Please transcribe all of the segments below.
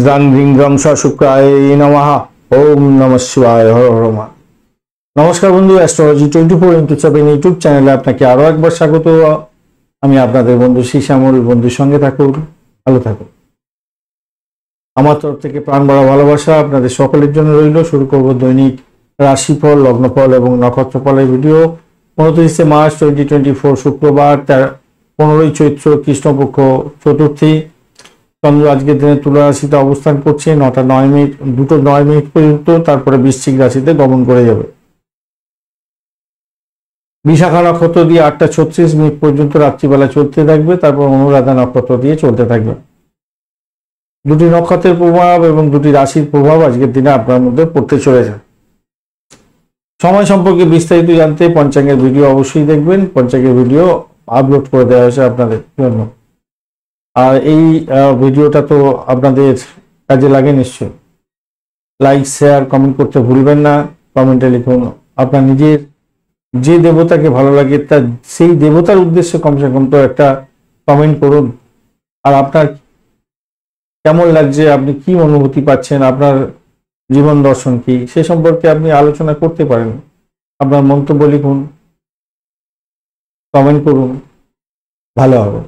Drang ring রং স শুক্রায় নমঃ। ওম নমঃ শিবায়। হর হর মা। নমস্কার বন্ধু, অ্যাস্ট্রোলজি 24x7 ইউটিউব চ্যানেলে আপনাকে আরো একবার স্বাগত। আমি আপনাদের বন্ধু শ্যামল। বন্ধুর সঙ্গে থাকুন, ভালো থাকুন। আমার তরফ থেকে প্রাণ ভরা ভালোবাসা আপনাদের সকলের জন্য রইল। শুরু করব দৈনিক রাশিফল, লগ্নফল এবং নক্ষত্রফলের ভিডিও। 29 মার্চ 2024 শুক্রবার, 15ই চৈত্র, কৃষ্ণপক্ষ চতুর্থী। চন্দ্র আজকের দিনে তুলা রাশিতে অবস্থান করছে 9টা 9 মিনিট 2:09 মিনিট পর্যন্ত, তারপরে বৃশ্চিক রাশিতে গমন করে যাবে। বিশাখা নক্ষত্র দিয়ে 8টা 36 মিনিট পর্যন্ত রাত্রিবেলা চলতে থাকবে, তারপর অনুরাধা নক্ষত্র দিয়ে চলতে থাকবে। দুটি নক্ষত্রের প্রভাব এবং দুটি রাশির প্রভাব আজকের দিনে আপনার মধ্যে পড়তে চলেছে। সময় সম্পর্কে বিস্তারিত জানতে পঞ্চাঙ্গের ভিডিও অবশ্যই দেখবেন। পঞ্চাঙ্গের ভিডিও আপলোড করে দেওয়া হয়েছে আপনাদের জন্য। আর এই ভিডিওটা তো আপনাদের কাজে লাগে নিশ্চয়ই। লাইক, শেয়ার, কমেন্ট করতে ভুলবেন না। কমেন্টে লিখুন আপনার নিজের যে দেবতাকে ভালো লাগে তার সেই দেবতার উদ্দেশ্যে কমসে কম তো একটা কমেন্ট করুন। আর আপনার কেমন লাগছে, আপনি কি অনুভূতি পাচ্ছেন, আপনার জীবন দর্শন কি, সে সম্পর্কে আপনি আলোচনা করতে পারেন। আপনার মন্তব্য লিখুন, কমেন্ট করুন, ভালো হবে।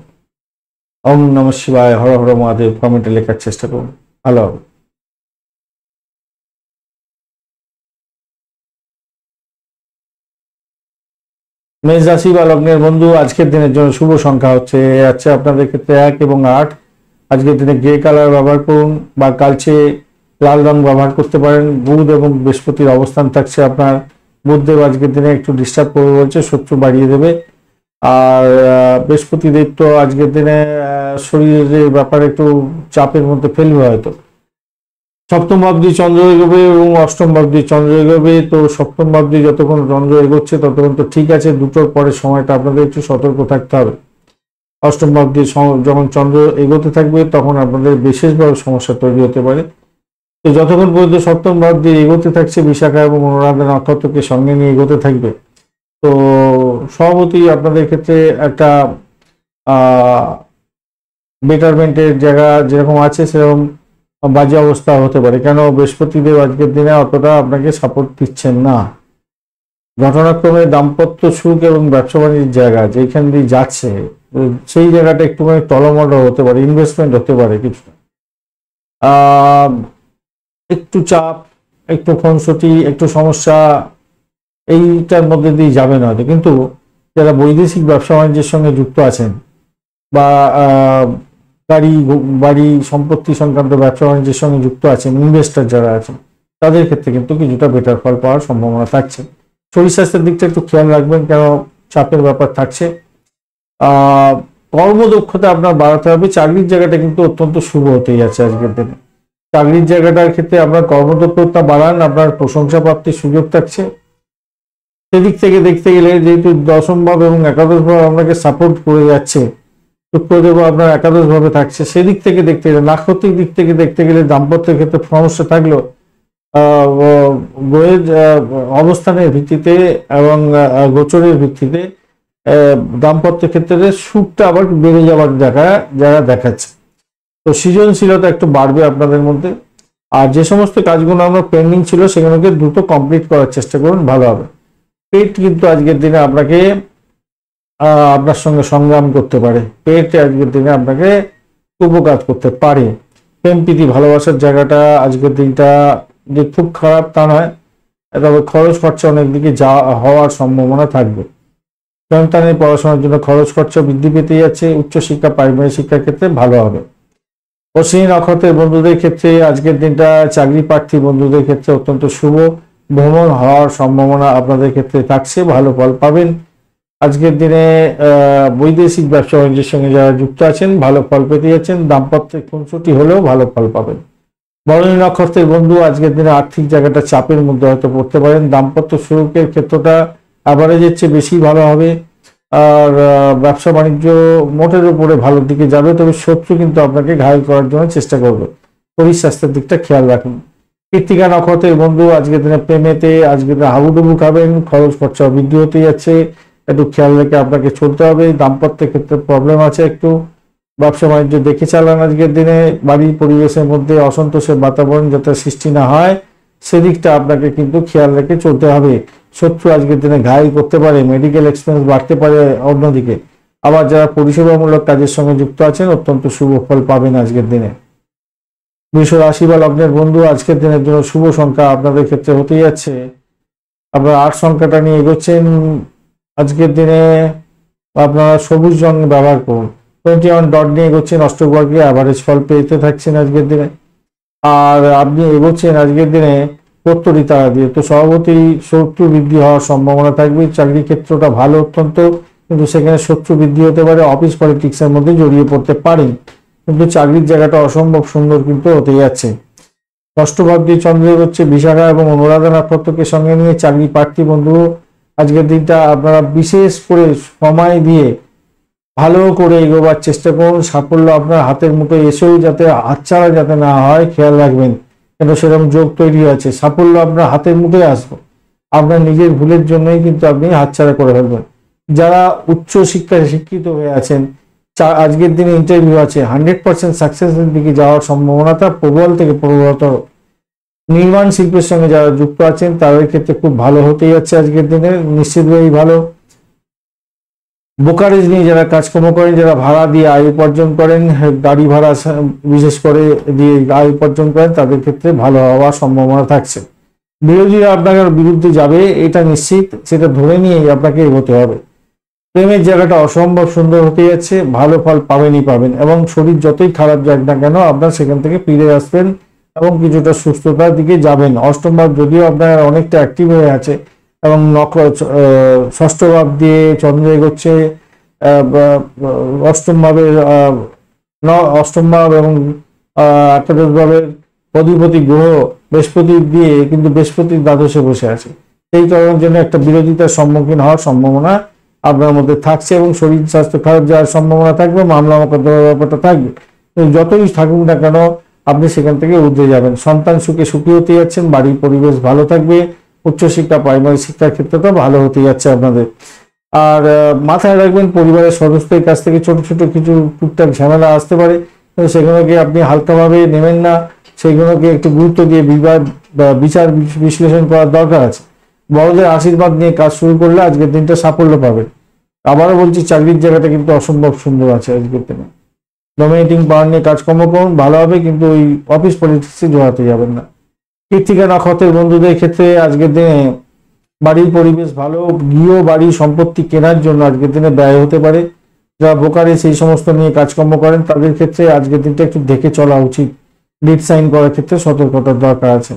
ওম নমঃ শিবায়, হর হর মহাদেব কমেন্টে লেখার চেষ্টা করুন, ভালো হবে। মেষ রাশি বা লগ্নের বন্ধু, আজকের দিনের জন্য শুভ সংখ্যা হচ্ছে আপনাদের ক্ষেত্রে 1 এবং 8। আজকের দিনে গ্রে কালার ব্যবহার করুন বা কালচে লাল রং ব্যবহার করতে পারেন। বুধ এবং বৃহস্পতির অবস্থান থাকছে আপনার। বুধদেব আজকের দিনে একটু ডিস্টার্ব করবে বলছে, শত্রু বাড়িয়ে দেবে। আর বৃহস্পতিদেব তো আজকের দিনে শরীরের ব্যাপারে একটু চাপের মধ্যে ফেলবে হয়তো। সপ্তম ভাবটি চন্দ্র এগোবে এবং অষ্টম ভাবটি চন্দ্র এগোবে। তো সপ্তম ভাবটি যতক্ষণ চন্দ্র এগোচ্ছে ততক্ষণ তো ঠিক আছে, দুটোর পরে সময়টা আপনাদের একটু সতর্ক থাকতে হবে। অষ্টম ভাবটি যখন চন্দ্র এগোতে থাকবে তখন আপনাদের বিশেষভাবে সমস্যা তৈরি হতে পারে। তো যতক্ষণ পর্যন্ত সপ্তম ভাবটি এগোতে থাকছে, বিশাখা এবং অনুরাধা নক্ষত্রকে সঙ্গে নিয়ে এগোতে থাকবে। তো স্বভাবতই আপনাদের ক্ষেত্রে একটা বেটারমেন্টের জায়গা যেরকম আছে সেরকম বাজে অবস্থা হতে পারে। কেন বৃহস্পতিদেব আজকের দিনে অতটা আপনাকে সাপোর্ট দিচ্ছেন না। ঘটনাক্রমে দাম্পত্য সুখ এবং ব্যবসা বাণিজ্যের জায়গা যেখান দিয়ে যাচ্ছে সেই জায়গাটা একটুখানি টলমল হতে পারে, ইনভেস্টমেন্ট হতে পারে কিছু, একটু চাপ, একটু খুনসুটি, একটু সমস্যা, এইটার মধ্যে দিয়ে যাবে না হয়তো। কিন্তু যারা বৈদেশিক ব্যবসা বাণিজ্যের সঙ্গে যুক্ত আছেন বা বাড়ি সম্পত্তি সংক্রান্ত ব্যবসা বাণিজ্যের সঙ্গে যুক্ত আছেন, ইনভেস্টর যারা আছেন, তাদের ক্ষেত্রে কিন্তু কিছুটা বেটার ফল পাওয়ার সম্ভাবনা থাকছে। শরীর স্বাস্থ্যের দিকটা একটু খেয়াল রাখবেন, কেন চাপের ব্যাপার থাকছে। কর্মদক্ষতা আপনার বাড়াতে হবে। চাকরির জায়গাটা কিন্তু অত্যন্ত শুভ হতেই যাচ্ছে আজকের দিনে। চাকরির জায়গাটার ক্ষেত্রে আপনার কর্মদক্ষতা বাড়ান, আপনার প্রশংসা প্রাপ্তির সুযোগ থাকছে। সেদিক থেকে দেখতে গেলে যেহেতু দশম ভাব এবং একাদশ ভাব আপনাকে সাপোর্ট করে যাচ্ছে, শুক্রদেব আপনার একাদশ ভাবে থাকছে, সেদিক থেকে দেখতে গেলে, নাক্ষত্রিক দিক থেকে দেখতে গেলে দাম্পত্যের ক্ষেত্রে সমস্যা থাকলেও গ্রহের অবস্থানের ভিত্তিতে এবং গোচরের ভিত্তিতে দাম্পত্য ক্ষেত্রে সুখটা আবার বেড়ে যাওয়ার যারা দেখাচ্ছে। তো সৃজনশীলতা একটু বাড়বে আপনাদের মধ্যে। আর যে সমস্ত কাজগুলো আমরা পেন্ডিং ছিল সেগুলোকে দ্রুত কমপ্লিট করার চেষ্টা করুন, ভালো হবে। পেট কিন্তু আজকের দিনে আপনাকে আপনার সঙ্গে সংগ্রাম করতে পারে। পেট আজকের দিনে আপনাকে উপকার করতে পারে। প্রেম প্রীতি ভালোবাসার জায়গাটা আজকের দিনটা যে খুব খারাপ তা নয়, তবে খরচ খরচা অনেক দিকে হওয়ার সম্ভাবনা থাকবে। সন্তানের পড়াশোনার জন্য খরচ খরচা বৃদ্ধি পেতে যাচ্ছে। উচ্চশিক্ষা, প্রাইমারি শিক্ষার ক্ষেত্রে ভালো হবে। অশ্বিনী নক্ষত্রের বন্ধুদের ক্ষেত্রে আজকের দিনটা চাকরি প্রার্থী বন্ধুদের ক্ষেত্রে অত্যন্ত শুভ। ভ্রমণ হওয়ার সম্ভাবনা আপনাদের ক্ষেত্রে থাকছে, ভালো ফল পাবেন। আজকের দিনে বৈদেশিক ব্যবসা বাণিজ্যের সঙ্গে যারা যুক্ত আছেন ভালো ফল পেতে যাচ্ছেন। দাম্পত্যের খুনসুটি হলেও ভালো ফল পাবেন। ভরণী নক্ষত্রের বন্ধু আজকের দিনে আর্থিক জায়গাটা চাপের মধ্যে হয়তো পড়তে পারেন। দাম্পত্য সুখের ক্ষেত্রটা অ্যাভারেজের চেয়ে বেশি ভালো হবে। আর ব্যবসা বাণিজ্য মোটের উপরে ভালোর দিকে যাবে, তবে শত্রু কিন্তু আপনাকে ঘায়েল করার জন্য চেষ্টা করবে। শরীর স্বাস্থ্যের দিকটা খেয়াল রাখুন। কৃত্তিকা নক্ষত্রের বন্ধু আজকের দিনে প্রেমেতে আজকের দিনে হাবুডুবু খাবেন, খরচ খরচা বৃদ্ধি হতে যাচ্ছে, একটু খেয়াল রেখে আপনাকে চলতে হবে। দাম্পত্যের ক্ষেত্রে প্রবলেম আছে একটু, ব্যবসা বাণিজ্য দেখে চালান আজকের দিনে। বাড়ির পরিবেশের মধ্যে অসন্তোষের বাতাবরণ যাতে সৃষ্টি না হয় সেদিকটা আপনাকে কিন্তু খেয়াল রেখে চলতে হবে। শত্রু আজকের দিনে ঘায়েল করতে পারে, মেডিকেল এক্সপেন্স বাড়তে পারে। অন্যদিকে আবার যারা পরিষেবামূলক কাজের সঙ্গে যুক্ত আছেন অত্যন্ত শুভ ফল পাবেন আজকের দিনে। বৃষ রাশি বা লগ্নের বন্ধু, আজকের দিনের জন্য শুভ সংখ্যা আপনাদের ক্ষেত্রে হতে যাচ্ছে, আপনারা 8 সংখ্যাটা নিয়ে এগোচ্ছেন। আজকের দিনে আপনারা সবুজ রং ব্যবহার করুন। 21 ডট নিয়ে এগোচ্ছেন, অষ্টকবর্গে অ্যাভারেজ ফল পেতে থাকছেন আজকের দিনে। আর আপনি এগোচ্ছেন আজকের দিনে প্রত্যরী তারা দিয়ে, তো স্বভাবতই শত্রু বৃদ্ধি হওয়ার সম্ভাবনা থাকবে। চাকরি ক্ষেত্রটা ভালো অত্যন্ত, কিন্তু সেখানে শত্রু বৃদ্ধি হতে পারে, অফিস পলিটিক্সের মধ্যে জড়িয়ে পড়তে পারেন, কিন্তু চাকরির জায়গাটা অসম্ভব সুন্দর কিন্তু হতে যাচ্ছে। ষষ্ঠভাব দিয়ে চন্দ্র হচ্ছে বিশাখা এবং অনুরাধা নক্ষত্রকে সঙ্গে নিয়ে চাকরি প্রার্থী বন্ধু আজকের দিনটা আপনারা বিশেষ করে সময় দিয়ে ভালো করে এগোবার চেষ্টা করুন। সাফল্য আপনার হাতের মুঠোয় এসেও যাতে হাতছাড়া যাতে না হয় খেয়াল রাখবেন, কেন সেরকম যোগ তৈরি আছে। সাফল্য আপনার হাতের মুঠোয় আসবে, আপনার নিজের ভুলের জন্যই কিন্তু আপনি হাতছাড়া করে ফেলবেন। যারা উচ্চ শিক্ষায় শিক্ষিত হয়ে আছেন, আজকের দিনে ইন্টারভিউ আছে, 100% সাকসেসের দিকে যাওয়ার সম্ভাবনাটা প্রবল থেকে প্রবলতর। নির্মাণ শিল্পের সঙ্গে যারা যুক্ত আছেন তাদের ক্ষেত্রে খুব ভালো হতেই যাচ্ছে আজকের দিনে, নিশ্চিতভাবেই ভালো। ব্রোকারেজ নিয়ে যারা কাজকর্ম করেন, যারা ভাড়া দিয়ে আয় উপার্জন করেন, গাড়ি ভাড়া বিশেষ করে দিয়ে আয় উপার্জন করেন, তাদের ক্ষেত্রে ভালো হওয়ার সম্ভাবনা থাকছে। বিরোধীরা আপনার বিরুদ্ধে যাবে এটা নিশ্চিত, সেটা ধরে নিয়েই আপনাকে এগোতে হবে। প্রেমের জায়গাটা অসম্ভব সুন্দর হতে যাচ্ছে, ভালো ফল পাবেনই পাবেন, এবং শরীর যতই খারাপ যাক না কেন আপনার সেখান থেকে ফিরে আসবেন এবং কিছুটা সুস্থতার দিকে যাবেন। অষ্টম ভাব যদিও আপনার অনেকটা অ্যাক্টিভ হয়ে আছে এবং ষষ্ঠ ভাব দিয়ে চন্দ্র এগোচ্ছে, অষ্টম ভাবের অষ্টম ভাব এবং একাদশ ভাবের অধিপতি গ্রহ বৃহস্পতি দিয়ে কিন্তু বৃহস্পতির দ্বাদশে বসে আছে। সেই কারণের জন্য একটা বিরোধিতার সম্মুখীন হওয়ার সম্ভাবনা আপনার মধ্যে থাকছে এবং শরীর স্বাস্থ্য খারাপ যাওয়ার সম্ভাবনা থাকবে, মামলা মোকদ্দমার ব্যাপারটা থাকবে। যতই থাকুক না কেন আপনি সেখান থেকে উঠে যাবেন। সন্তান সুখে সুখী হতে যাচ্ছেন, বাড়ির পরিবেশ ভালো থাকবে, উচ্চশিক্ষা প্রাইমারি শিক্ষার ক্ষেত্রটা ভালো হতে যাচ্ছে আপনাদের। আর মাথায় রাখবেন পরিবারের সদস্যদের কাছ থেকে ছোট ছোট কিছু টুকটাক ঝামেলা আসতে পারে, সেগুলোকে আপনি হালকাভাবে নেবেন না, সেগুলোকে একটু গুরুত্ব দিয়ে বিচার বিশ্লেষণ করার দরকার আছে। বড়দের আশীর্বাদ নিয়ে কাজ শুরু করলে আজকের দিনটা সাফল্য পাবেন। আবারও বলছি, চাকরির জায়গাটা কিন্তু অসম্ভব সুন্দর আছে আজকের দিনে। ডমিনেটিং পাওয়ার নিয়ে কাজকর্ম করুন, ভালো হবে, কিন্তু ওই অফিস পলিটিক্সে জড়াতে যাবেন না। কৃত্তিকা নক্ষত্রের বন্ধুদের ক্ষেত্রে আজকের দিনে বাড়ির পরিবেশ ভালো, গৃহ বাড়ি সম্পত্তি কেনার জন্য আজকের দিনে ব্যয় হতে পারে। যারা ব্রোকারে সেই সমস্ত নিয়ে কাজকর্ম করেন তাদের ক্ষেত্রে আজকের দিনটা একটু দেখে চলা উচিত। লিড সাইন করার ক্ষেত্রে সতর্কতার দরকার আছে।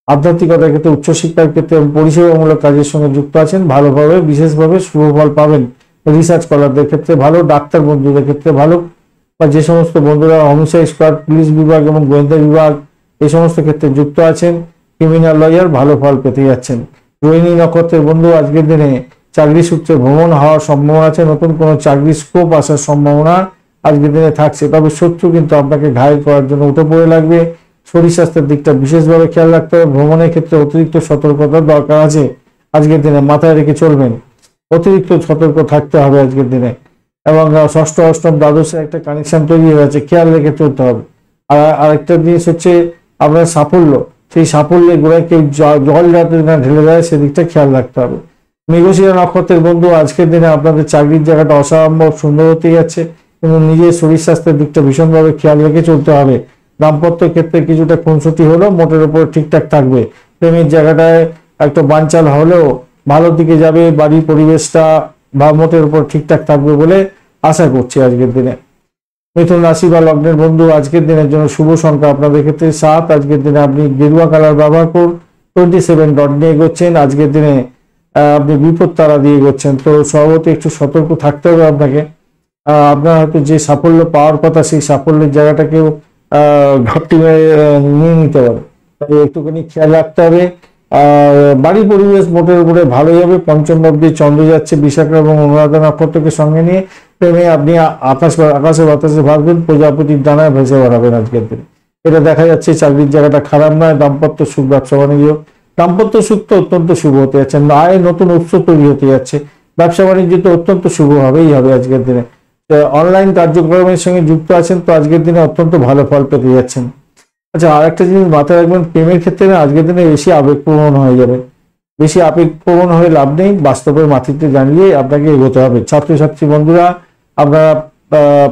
আধ্যাত্মিকতার ক্ষেত্রে, উচ্চশিক্ষার ক্ষেত্রে এবং পরিষেবামূলক কাজের সঙ্গে যুক্ত আছেন, ভালোভাবে বিশেষভাবে শুভ ফল পাবেন। রিসার্চ স্কলারদের ক্ষেত্রে ভালো, ডাক্তার বন্ধুদের ক্ষেত্রে ভালো, বা যে সমস্ত বন্ধুরা হোমসাইড স্কোয়াড, পুলিশ বিভাগ এবং গোয়েন্দা বিভাগ এই সমস্ত ক্ষেত্রে যুক্ত আছেন, ক্রিমিনাল লয়ার, ভালো ফল পেতে যাচ্ছেন। রোহিণী নক্ষত্রের বন্ধু আজকের দিনে চাকরি সূত্রে ভ্রমণ হওয়ার সম্ভাবনা আছে, নতুন কোনো চাকরি স্কোপ আসার সম্ভাবনা আজকের দিনে থাকছে। তবে শত্রু কিন্তু আপনাকে ঘায়েল করার জন্য উঠে পড়ে লাগবে। শরীর স্বাস্থ্যের দিকটা বিশেষভাবে খেয়াল রাখতে হবে। ভ্রমণের ক্ষেত্রে অতিরিক্ত সতর্কতার দরকার আছে আজকের দিনে, মাথায় রেখে চলবেন, অতিরিক্ত সতর্ক থাকতে হবে আজকের দিনে। এবং ষষ্ঠ অষ্টম দ্বাদশের একটা কানেকশন তৈরি হয়ে আছে, খেয়াল রেখে চলতে হবে। আর আরেকটা জিনিস হচ্ছে আপনার সাফল্য, সেই সাফল্যের গোড়ায় কেউ জল যাতে না ঢেলে দেয় সেদিকটা খেয়াল রাখতে হবে। মৃগশিরা নক্ষত্রের বন্ধু আজকের দিনে আপনাদের চাকরির জায়গাটা অসম্ভব সুন্দর হতে যাচ্ছে, কিন্তু নিজের শরীর স্বাস্থ্যের দিকটা ভীষণভাবে খেয়াল রেখে চলতে হবে। দাম্পত্য ক্ষেত্রে কিছুটা খুনসুটি হলেও মোটের উপর ঠিকঠাক থাকবে। প্রেমের জায়গাটায় একটা বানচাল হলেও ভালো দিকে যাবে, বাড়ির পরিবেশটা বা মোটের উপর ঠিকঠাক থাকবে বলে আশা করছি আজকের দিনে। মিথুন রাশি বা লগ্নের বন্ধু আজকের দিনের জন্য শুভ সংখ্যা আপনাদের ক্ষেত্রে 7। আজকের দিনে আপনি গেরুয়া কালার ব্যবহার করুন। 27 ডট নিয়ে এগোচ্ছেন, আজকের দিনে আপনি বিপদ তারা দিয়ে এগোচ্ছেন, তো স্বভাবতই একটু সতর্ক থাকতে হবে আপনাকে। আপনার হয়তো যে সাফল্য পাওয়ার কথা সেই সাফল্যের জায়গাটাকেও ঘাটতি নিয়ে নিতে পারে, তাই একটুখানি খেয়াল রাখতে হবে। বাড়ির পরিবেশ মোটের উপরে ভালোই হবে। পঞ্চম ভাব দিয়ে চন্দ্র যাচ্ছে বিশাখা এবং অনুরাধা নক্ষত্রকে সঙ্গে নিয়ে, প্রেমে আপনি আকাশে বাতাসে ভাববেন, প্রজাপতির ডানায় ভেসে বেড়াবেন আজকের দিনে। এটা দেখা যাচ্ছে চাকরির জায়গাটা খারাপ নয়। দাম্পত্য সুখ, ব্যবসা বাণিজ্য, দাম্পত্য সুখ তো অত্যন্ত শুভ হতে যাচ্ছে, আয়ের নতুন উৎস তৈরি হতে যাচ্ছে। ব্যবসা বাণিজ্য তো অত্যন্ত শুভ হবেই হবে আজকের দিনে। অনলাইন কার্যক্রমের সঙ্গে যুক্ত আছেন তো আজকের দিনে অত্যন্ত ভালো ফল পেতে যাচ্ছেন। আচ্ছা, আর একটা জিনিস মাথায় রাখবেন, প্রেমের ক্ষেত্রে না আজকের দিনে বেশি আবেগপ্রবণ হয়ে যাবে। বেশি আবেগপ্রবণ হয়ে লাভ নেই, বাস্তবের মাটিতে জানিয়ে আপনাকে এগোতে হবে। ছাত্রছাত্রী বন্ধুরা, আপনারা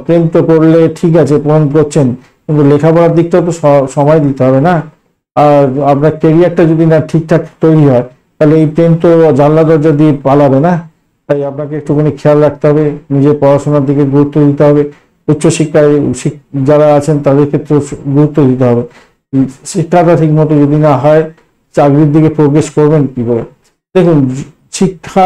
প্রেম তো করলে ঠিক আছে, প্রেম করছেন, কিন্তু লেখাপড়ার দিকটাও তো সময় দিতে হবে না। আর আপনার কেরিয়ারটা যদি না ঠিকঠাক তৈরি হয়, তাহলে এই প্রেম তো জানলা দরজা দিয়ে পালাবে না। তাই আপনাকে একটুখানি খেয়াল রাখতে হবে, নিজের পড়াশোনার দিকে গুরুত্ব দিতে হবে। উচ্চশিক্ষায় যারা আছেন তাদের ক্ষেত্রে গুরুত্ব দিতে হবে। শিক্ষাটা ঠিক মতো যদি না হয়, চাকরির দিকে প্রোগ্রেস করবেন কি করে? দেখুন, শিক্ষা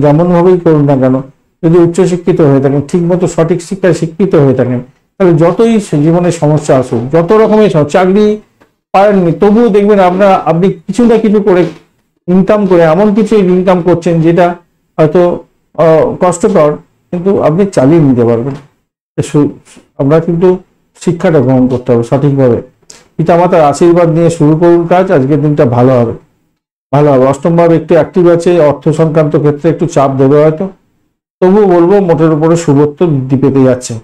যেমন ভাবেই করুন না কেন, যদি উচ্চশিক্ষিত হয়ে থাকেন, ঠিক মতো সঠিক শিক্ষায় শিক্ষিত হয়ে থাকেন, তাহলে যতই জীবনে সমস্যা আসুক, যত রকমের চাকরি পারেননি, তবুও দেখবেন আপনি কিছু না কিছু করে ইনকাম করে, এমন কিছু ইনকাম করছেন যেটা হয়তো কষ্টকর, কিন্তু আপনি চালিয়ে নিতে পারবেন। আমরা কিন্তু শিক্ষাটা গ্রহণ করতে হবে সঠিকভাবে। পিতামাতার আশীর্বাদ নিয়ে শুরু করুন কাজ, আজকের দিনটা ভালো হবে। অষ্টম ভাব একটু অ্যাক্টিভ আছে, অর্থ সংক্রান্ত ক্ষেত্রে একটু চাপ দেবে হয়তো, তবুও বলবো মোটের উপরে শুভত্ব বৃদ্ধি পেতে যাচ্ছে।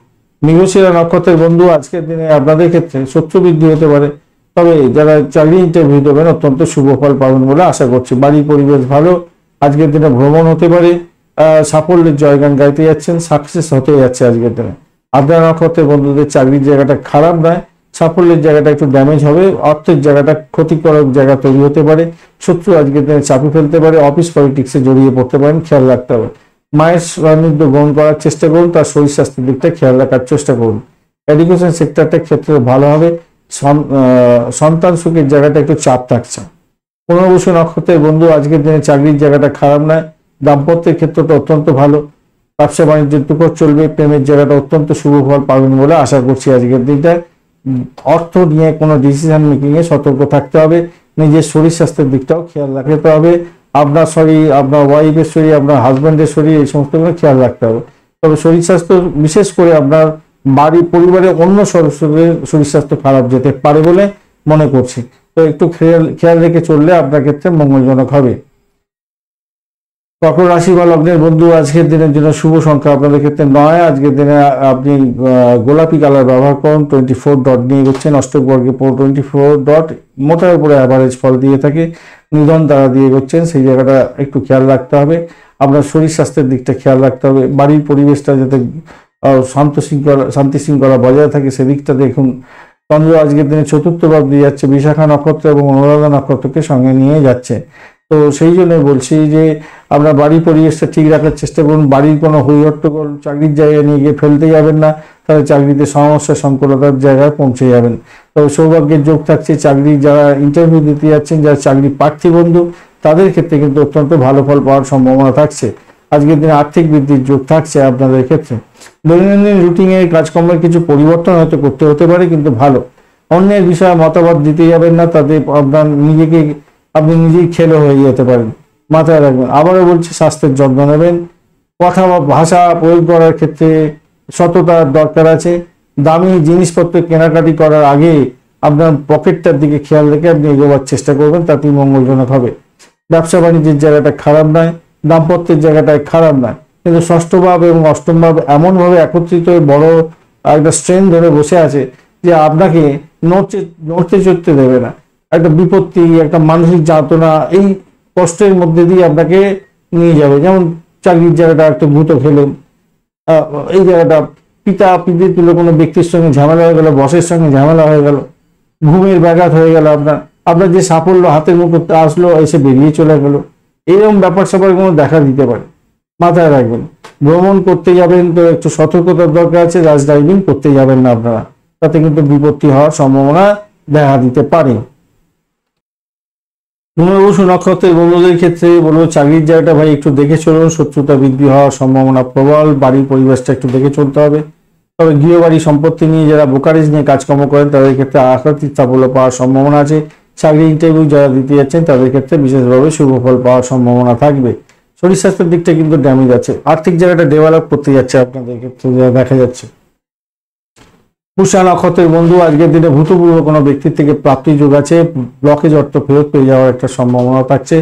মৃগশিরা নক্ষত্রের বন্ধু, আজকের দিনে আপনাদের ক্ষেত্রে শত্রু বৃদ্ধি হতে পারে, তবে যারা চাকরি ইন্টারভিউ দেবেন অত্যন্ত শুভ ফল পাবেন বলে আশা করছি। বাড়ির পরিবেশ ভালো, আজকের দিনে ভ্রমণ হতে পারে, সাফল্যের জয়গান গাইতে যাচ্ছেন, সাকসেস হতে যাচ্ছে আজকের দিনে। আপনার নক্ষত্রের বন্ধুদের চাকরির জায়গাটা খারাপ নয়, সাফল্যের জায়গাটা একটু ড্যামেজ হবে, অর্থের জায়গাটা ক্ষতিকারক জায়গা তৈরি হতে পারে, শত্রু আজকের দিনে চাপে ফেলতে পারে, অফিস পলিটিক্সে জড়িয়ে পড়তে পারেন, খেয়াল রাখতে হবে। মায়ের সান্নিধ্য গ্রহণ করার চেষ্টা করুন, তার শরীর স্বাস্থ্যের দিকটা খেয়াল রাখার চেষ্টা করুন। এডুকেশন সেক্টরটা ক্ষেত্রে ভালো হবে, সন্তান সুখের জায়গাটা একটু চাপ থাকছে। পুনর্বসু নক্ষত্রের বন্ধু, আজকের দিনে চাকরির জায়গাটা খারাপ নয়, দাম্পত্যের ক্ষেত্রটা অত্যন্ত ভালো, ব্যবসা বাণিজ্যের তুকর চলবে, প্রেমের জায়গাটা অত্যন্ত শুভ ফল পাবেন বলে আশা করছি আজকের দিনটা। অর্থ নিয়ে কোনো ডিসিশন মেকিং এ সতর্ক থাকতে হবে, নিজের শরীর স্বাস্থ্যের দিকটাও খেয়াল রাখতে হবে। আপনার শরীর, আপনার ওয়াইফের শরীর, আপনার হাজব্যান্ডের শরীর, এই সমস্তগুলো খেয়াল রাখতে হবে। তবে শরীর স্বাস্থ্য, বিশেষ করে আপনার বাড়ি পরিবারের অন্য সদস্যদের শরীর স্বাস্থ্য খারাপ যেতে পারে বলে মনে করছি, তো একটু খেয়াল রেখে চললে আপনার ক্ষেত্রে মঙ্গলজনক হবে। কর্কট রাশি বা লগ্নের বন্ধু, আজকের দিনের জন্য শুভ সংখ্যা আপনাদের ক্ষেত্রে 9। আজকের দিনে আপনি গোলাপি কালার ব্যবহার করুন, 24 ডট নিয়ে করছেন, অষ্টক বর্গে 24 ডট মোটার উপরে অ্যাভারেজ ফল দিয়ে থাকে, নিধন দ্বারা দিয়ে করছেন, সেই জায়গাটা একটু খেয়াল রাখতে হবে। আপনার শরীর স্বাস্থ্যের দিকটা খেয়াল রাখতে হবে, বাড়ির পরিবেশটা যাতে শান্তি শৃঙ্খলা বজায় থাকে সেদিকটা দেখুন। চন্দ্র আজকের দিনে চতুর্থ ভাব দিয়ে যাচ্ছে, বিশাখা নক্ষত্র এবং অনুরাধা নক্ষত্রকে সঙ্গে নিয়ে যাচ্ছে, তো সেই জন্য বলছি যে আপনার বাড়ির পরিবেশটা ঠিক রাখার চেষ্টা করুন। বাড়ির কোনো হইহট্টগোল চাকরির জায়গায় নিয়ে গিয়ে ফেলতে যাবেন না, তাহলে চাকরিতে সমস্যা সংকলতার জায়গায় পৌঁছে যাবেন। তবে সৌভাগ্যের যোগ থাকছে, চাকরি যারা ইন্টারভিউ দিতে যাচ্ছেন, যারা চাকরি প্রার্থী বন্ধু, তাদের ক্ষেত্রে কিন্তু অত্যন্ত ভালো ফল পাওয়ার সম্ভাবনা থাকছে। আজকের দিনে আর্থিক বৃদ্ধির যোগ থাকছে আপনাদের ক্ষেত্রে। দৈনন্দিন রুটিনের কাজকর্মের কিছু পরিবর্তন হয়তো করতে হতে পারে, কিন্তু ভালো। অন্যের বিষয়ে মতামত দিতে যাবেন না, তাতে আপনি নিজেই খেলো হয়ে যেতে পারেন, মাথায় রাখবেন। আবারও বলছি, স্বাস্থ্যের যত্ন নেবেন। কথা বা ভাষা প্রয়োগ করার ক্ষেত্রে সততার দরকার আছে। দামি জিনিসপত্র কেনাকাটি করার আগে আপনার পকেটটার দিকে খেয়াল রেখে আপনি এগোবার চেষ্টা করবেন, তাতেই মঙ্গলজনক হবে। ব্যবসা বাণিজ্যের জায়গাটা খারাপ নয়, দাম্পত্যের জায়গাটায় খারাপ নয়, কিন্তু ষষ্ঠ ভাব এবং অষ্টম ভাব এমনভাবে একত্রিত হয়ে বড় একটা স্ট্রেন ধরে বসে আছে যে আপনাকে নড়তে চড়তে দেবে না। একটা বিপত্তি, একটা মানসিক যাতনা, এই কষ্টের মধ্যে দিয়ে আপনাকে নিয়ে যাবে। যেমন চাকরির জায়গাটা একটা ভূত খেলেন, এই জায়গাটা পিতৃতুল্য কোনো ব্যক্তির সঙ্গে ঝামেলা হয়ে গেল, বসের সঙ্গে ঝামেলা হয়ে গেল, ঘুমের ব্যাঘাত হয়ে গেল, আপনার যে সাফল্য হাতের মুখে আসলো এসে বেরিয়ে চলে গেল, এইরকম ব্যাপার স্যাপার কোনো দেখা দিতে পারে, মাথায় রাখবেন। ভ্রমণ করতে যাবেন তো একটু সতর্কতার দরকার আছে, রাজ ড্রাইভিং করতে যাবেন না আপনারা, তাতে কিন্তু বিপত্তি হওয়ার সম্ভাবনা দেখা দিতে পারে। পুনর্বসু নক্ষত্রের বন্ধুদের ক্ষেত্রে বলবো, চাকরির জায়গাটা ভাই একটু দেখে চলুন, শত্রুতা বৃদ্ধি হওয়ার সম্ভাবনা প্রবল, বাড়ির পরিবেশটা একটু দেখে চলতে হবে। তবে গৃহবাড়ি সম্পত্তি নিয়ে যারা ব্রোকারেজ নিয়ে কাজকর্ম করেন তাদের ক্ষেত্রে আর্থিক সাফল্য পাওয়ার সম্ভাবনা আছে। চাকরি ইন্টারভিউ যারা দিতে যাচ্ছেন তাদের ক্ষেত্রে বিশেষভাবে শুভ ফল পাওয়ার সম্ভাবনা থাকবে। শরীর স্বাস্থ্যের দিকটা কিন্তু ড্যামেজ আছে, আর্থিক জায়গাটা ডেভেলপ করতে যাচ্ছে আপনাদের ক্ষেত্রে দেখা যাচ্ছে। পুষা নক্ষত্রের বন্ধু, আজকের দিনে ভূতপূর্ব কোনো ব্যক্তির থেকে প্রাপ্তি যোগ আছে, ব্লকেজ অর্থ ফেরত পেয়ে যাওয়ার একটা সম্ভাবনা থাকছে,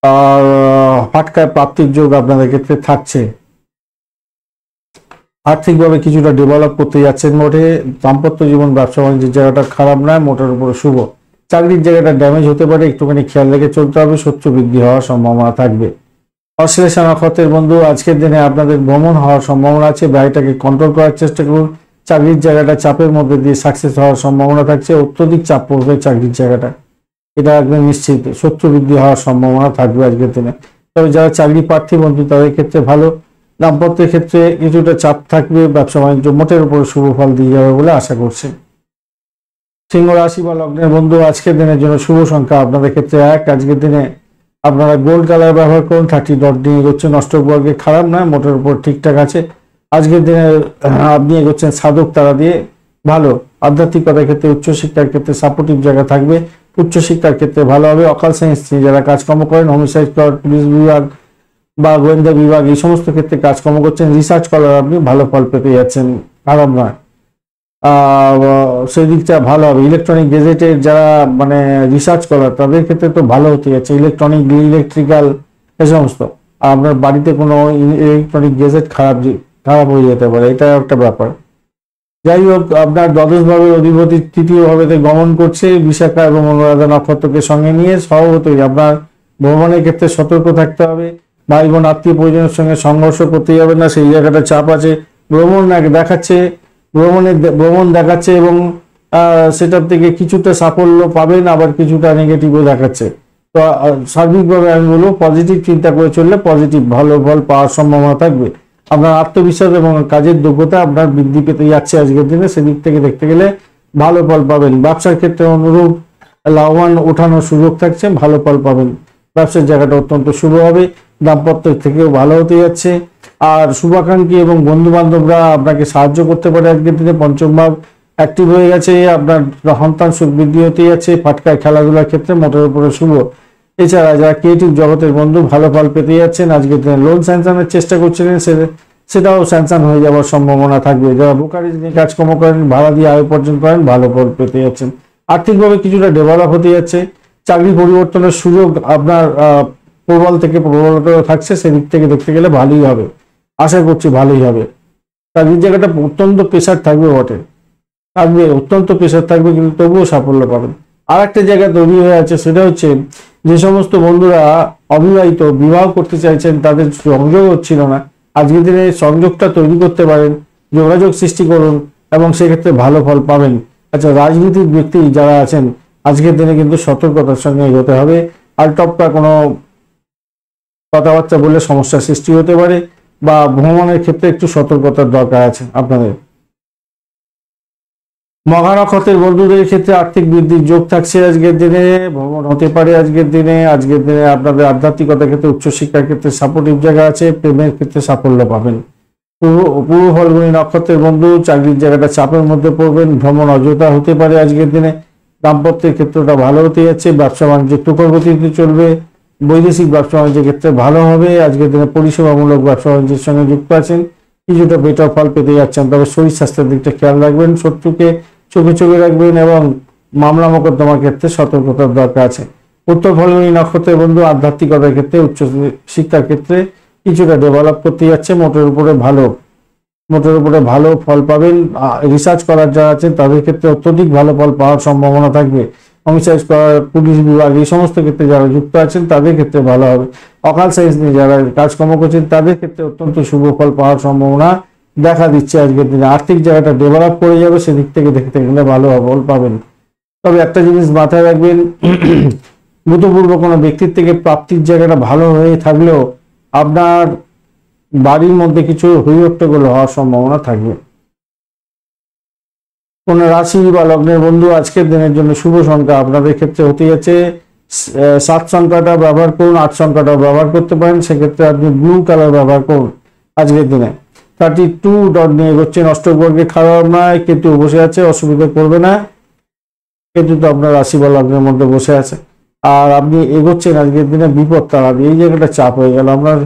আর ফাটকায় প্রাপ্তির যোগ আপনাদের ক্ষেত্রে থাকছে। আর্থিকভাবে কিছুটা ডেভেলপ করতে যাচ্ছেন মোটে। দাম্পত্য জীবন ব্যবসা বাণিজ্যের জায়গাটা খারাপ নয়, মোটের উপরে শুভ। চাকরির জায়গাটা ড্যামেজ হতে পারে, একটুখানি খেয়াল রেখে চলতে হবে, শত্রু বৃদ্ধি হওয়ার সম্ভাবনা থাকবে। অশ্লেষা নক্ষত্রের বন্ধু, আজকের দিনে আপনাদের ভ্রমণ হওয়ার সম্ভাবনা আছে, ব্যয়টাকে কন্ট্রোল করার চেষ্টা করুন। চাকরির জায়গাটা চাপের মধ্যে দিয়ে সাকসেস হওয়ার সম্ভাবনা থাকছে, অত্যধিক চাপ পড়বে চাকরির জায়গাটা, এটা একদম নিশ্চিত। শত্রু বৃদ্ধি হওয়ার সম্ভাবনা থাকবে আজকের দিনে। তবে যারা চাকরি প্রার্থী বন্ধু তাদের ক্ষেত্রে ভালো। দাম্পত্যের ক্ষেত্রে কিছুটা চাপ থাকবে, ব্যবসা বাণিজ্য মোটের উপরে শুভ ফল দিয়ে যাবে বলে আশা করছি। সিংহ রাশি বা লগ্নের বন্ধু, আজকের দিনের জন্য শুভ সংখ্যা আপনাদের ক্ষেত্রে 1। আজকের দিনে আপনারা গোল্ড কালার ব্যবহার করুন। 30 ডট নিয়ে এগোচ্ছেন, অষ্টবর্গে খারাপ নয়, মোটের উপর ঠিকঠাক আছে। আজকের দিনে আপনি এগোচ্ছেন সাধক তারা দিয়ে, ভালো। আধ্যাত্মিকতার ক্ষেত্রে উচ্চশিক্ষার ক্ষেত্রে সাপোর্টিভ জায়গা থাকবে, উচ্চশিক্ষার ক্ষেত্রে ভালো হবে। অকাল সায়েন্স নিয়ে যারা কাজকর্ম করেন, হোমিসাইড ক্লাব, পুলিশ বিভাগ বা গোয়েন্দা বিভাগ এই সমস্ত ক্ষেত্রে কাজকর্ম করছেন, রিসার্চ করার আপনি ভালো ফল পেতে যাচ্ছেন, খারাপ নয়। সেই দিকটা ভালো হবে। ইলেকট্রনিক গেজেটের যারা মানে রিসার্চ করার তাদের ক্ষেত্রে তো ভালো হতে যাচ্ছে, ইলেকট্রনিক ইলেকট্রিক্যাল এ সমস্ত। আপনার বাড়িতে কোনো ইলেকট্রনিক গেজেট খারাপ হয়ে যেতে পারে, এটা একটা ব্যাপার। যাই হোক, আপনার দ্বাদশ ভাবের অধিপতি তৃতীয় ভাবেতে গমন করছে, বিশাখা এবং অনুরাধা নক্ষত্রকে সঙ্গে নিয়ে। স্বভাবতই আপনার ভ্রমণের ক্ষেত্রে সতর্ক থাকতে হবে। ভাই বোন আত্মীয় পরিজনের সঙ্গে সংঘর্ষ করতে যাবে না, সেই জায়গাটা চাপ আছে। ভ্রমণ দেখাচ্ছে এবং সেটার থেকে কিছুটা সাফল্য পাবেন, আবার কিছুটা নেগেটিভও দেখাচ্ছে। তো সার্বিকভাবে আমি বলবো পজিটিভ চিন্তা করে চললে পজিটিভ ভালো ফল পাওয়ার সম্ভাবনা থাকবে। আপনার আত্মবিশ্বাস এবং কাজের যোগ্যতা আপনার বৃদ্ধি পেতে যাচ্ছে আজকের দিনে, সেদিক থেকে দেখতে গেলে ভালো ফল পাবেন। ব্যবসার ক্ষেত্রে অনুরূপ লাভবান ওঠানোর সুযোগ থাকছে, ভালো ফল পাবেন। ব্যবসার জায়গাটা অত্যন্ত শুভ হবে, দাম্পত্য থেকেও ভালো হতে যাচ্ছে। আর শুভাকাঙ্ক্ষী এবং বন্ধু বান্ধবরা আপনাকে সাহায্য করতে পারে আজকের দিনে। পঞ্চম ভাব অ্যাক্টিভ হয়ে গেছে, আপনার সন্তান সুখ বৃদ্ধি হতে যাচ্ছে। ফাটকায় খেলাধুলার ক্ষেত্রে মোটের উপরে শুভ। এছাড়া যারা ক্রিয়েটিভ জগতের বন্ধু ভালো ফল পেতে যাচ্ছেন আজকের দিনে। লোন স্যাংশনের চেষ্টা করছিলেন, সেটাও স্যাংশন হয়ে যাওয়ার সম্ভাবনা থাকবে। যারা ব্রোকারেজ নিয়ে কাজকর্ম করেন, ভাড়া দিয়ে আয় উপার্জন করেন, ভালো ফল পেতে যাচ্ছেন। আর্থিকভাবে কিছুটা ডেভেলপ হতে যাচ্ছে। চাকরি পরিবর্তনের সুযোগ আপনার প্রবল থেকে প্রবলতর থাকছে, সেদিক থেকে দেখতে গেলে ভালোই হবে, আশা করছি ভালোই হবে। চাকরির জায়গাটা অত্যন্ত প্রেশার থাকবে অত্যন্ত প্রেশার থাকবে, কিন্তু তবুও সাফল্য পাবেন। আর একটা জায়গা তৈরি হয়ে আছে, সেটা হচ্ছে যে সমস্ত বন্ধুরা অবিবাহিত বিবাহ করতে চাইছেন, তাদের সংযোগ হচ্ছিল না, আজকের দিনে সংযোগটা তৈরি করতে পারেন, যোগাযোগ সৃষ্টি করুন এবং সেক্ষেত্রে ভালো ফল পাবেন। আচ্ছা, রাজনীতির ব্যক্তি যারা আছেন আজকের দিনে কিন্তু সতর্কতার সঙ্গে এগোতে হবে। আর টপকা কোনো কথাবার্তা বললে সমস্যার সৃষ্টি হতে পারে, বা ভ্রমণের ক্ষেত্রে একটু সতর্কতার দরকার আছে আপনাদের। মঘা নক্ষত্রের বন্ধুদের ক্ষেত্রে আর্থিক বৃদ্ধির যোগ থাকছে আজকের দিনে, ভ্রমণ হতে পারে আজকের দিনে। আপনাদের আধ্যাত্মিকতার ক্ষেত্রে উচ্চশিক্ষার ক্ষেত্রে সাপোর্টিভ জায়গা আছে, প্রেমের ক্ষেত্রে সাফল্য পাবেন। পূর্ব ফলগুনি নক্ষত্রের বন্ধু, চাকরির জায়গাটা চাপের মধ্যে পড়বেন, ভ্রমণ অযোধ্যা হতে পারে আজকের দিনে। দাম্পত্যের ক্ষেত্রটা ভালো হতে যাচ্ছে, ব্যবসা বাণিজ্য তুখর গতিতে চলবে। বৈদেশিক ব্যবসা বাণিজ্যের ক্ষেত্রে ভালো হবে আজকের দিনে। পরিষেবামূলক ব্যবসা বাণিজ্যের সঙ্গে যুক্ত আছেন, কিছুটা বেটার ফল পেতে যাচ্ছেন। তবে শরীর স্বাস্থ্যের দিকটা খেয়াল রাখবেন, শত্রুকে চোখে রাখবেন এবং মামলা মোকদ্দমার ক্ষেত্রে সতর্কতার দরকার আছে। উত্তর ফলগুনি নক্ষত্রের বন্ধু, আধ্যাত্মিকতার ক্ষেত্রে উচ্চ শিক্ষার ক্ষেত্রে কিছুটা ডেভেলপ করতে যাচ্ছে, মোটের উপরে ভালো ফল পাবেন। রিসার্চ করার যারা আছেন তাদের ক্ষেত্রে অত্যধিক ভালো ফল পাওয়ার সম্ভাবনা থাকবে। হোমিসাইড করার, পুলিশ বিভাগ এই সমস্ত ক্ষেত্রে যারা যুক্ত আছেন তাদের ক্ষেত্রে ভালো হবে। অকাল সায়েন্স নিয়ে যারা কাজকর্ম করছেন তাদের ক্ষেত্রে অত্যন্ত শুভ ফল পাওয়ার সম্ভাবনা দেখা দিচ্ছে আজকের দিনে। আর্থিক জায়গাটা ডেভেলপ করে যাবে, সেদিক থেকে দেখতে গেলে ভালো ফল পাবেন। তবে একটা জিনিস মাথায় রাখবেন, ভূতপূর্ব কোনো ব্যক্তির থেকে প্রাপ্তির জায়গাটা ভালো হয়ে থাকলেও আপনার বাড়ির মধ্যে কিছু হইহট্টগোল হওয়ার সম্ভাবনা থাকবে। কোন রাশি বা লগ্নের বন্ধু আজকের দিনের জন্য শুভ সংখ্যা আপনাদের ক্ষেত্রে হতে যাচ্ছে 7 সংখ্যাটা ব্যবহার করুন, 8 সংখ্যাটা ব্যবহার করতে পারেন, সেক্ষেত্রে আপনি ব্লু কালার ব্যবহার করুন আজকের দিনে। 32 ডট নিয়ে এগোচ্ছেন, অষ্টবর্গে খারাপ নয়, কেতু বসে আছে, অসুবিধা করবে না। কেতু তো আপনার রাশি বা লগ্নের মধ্যে বসে আছে, আর আপনি এগোচ্ছেন আজকের দিনে বিপদ তাড়া দিয়ে। এই জায়গাটা চাপ হয়ে গেল, আপনার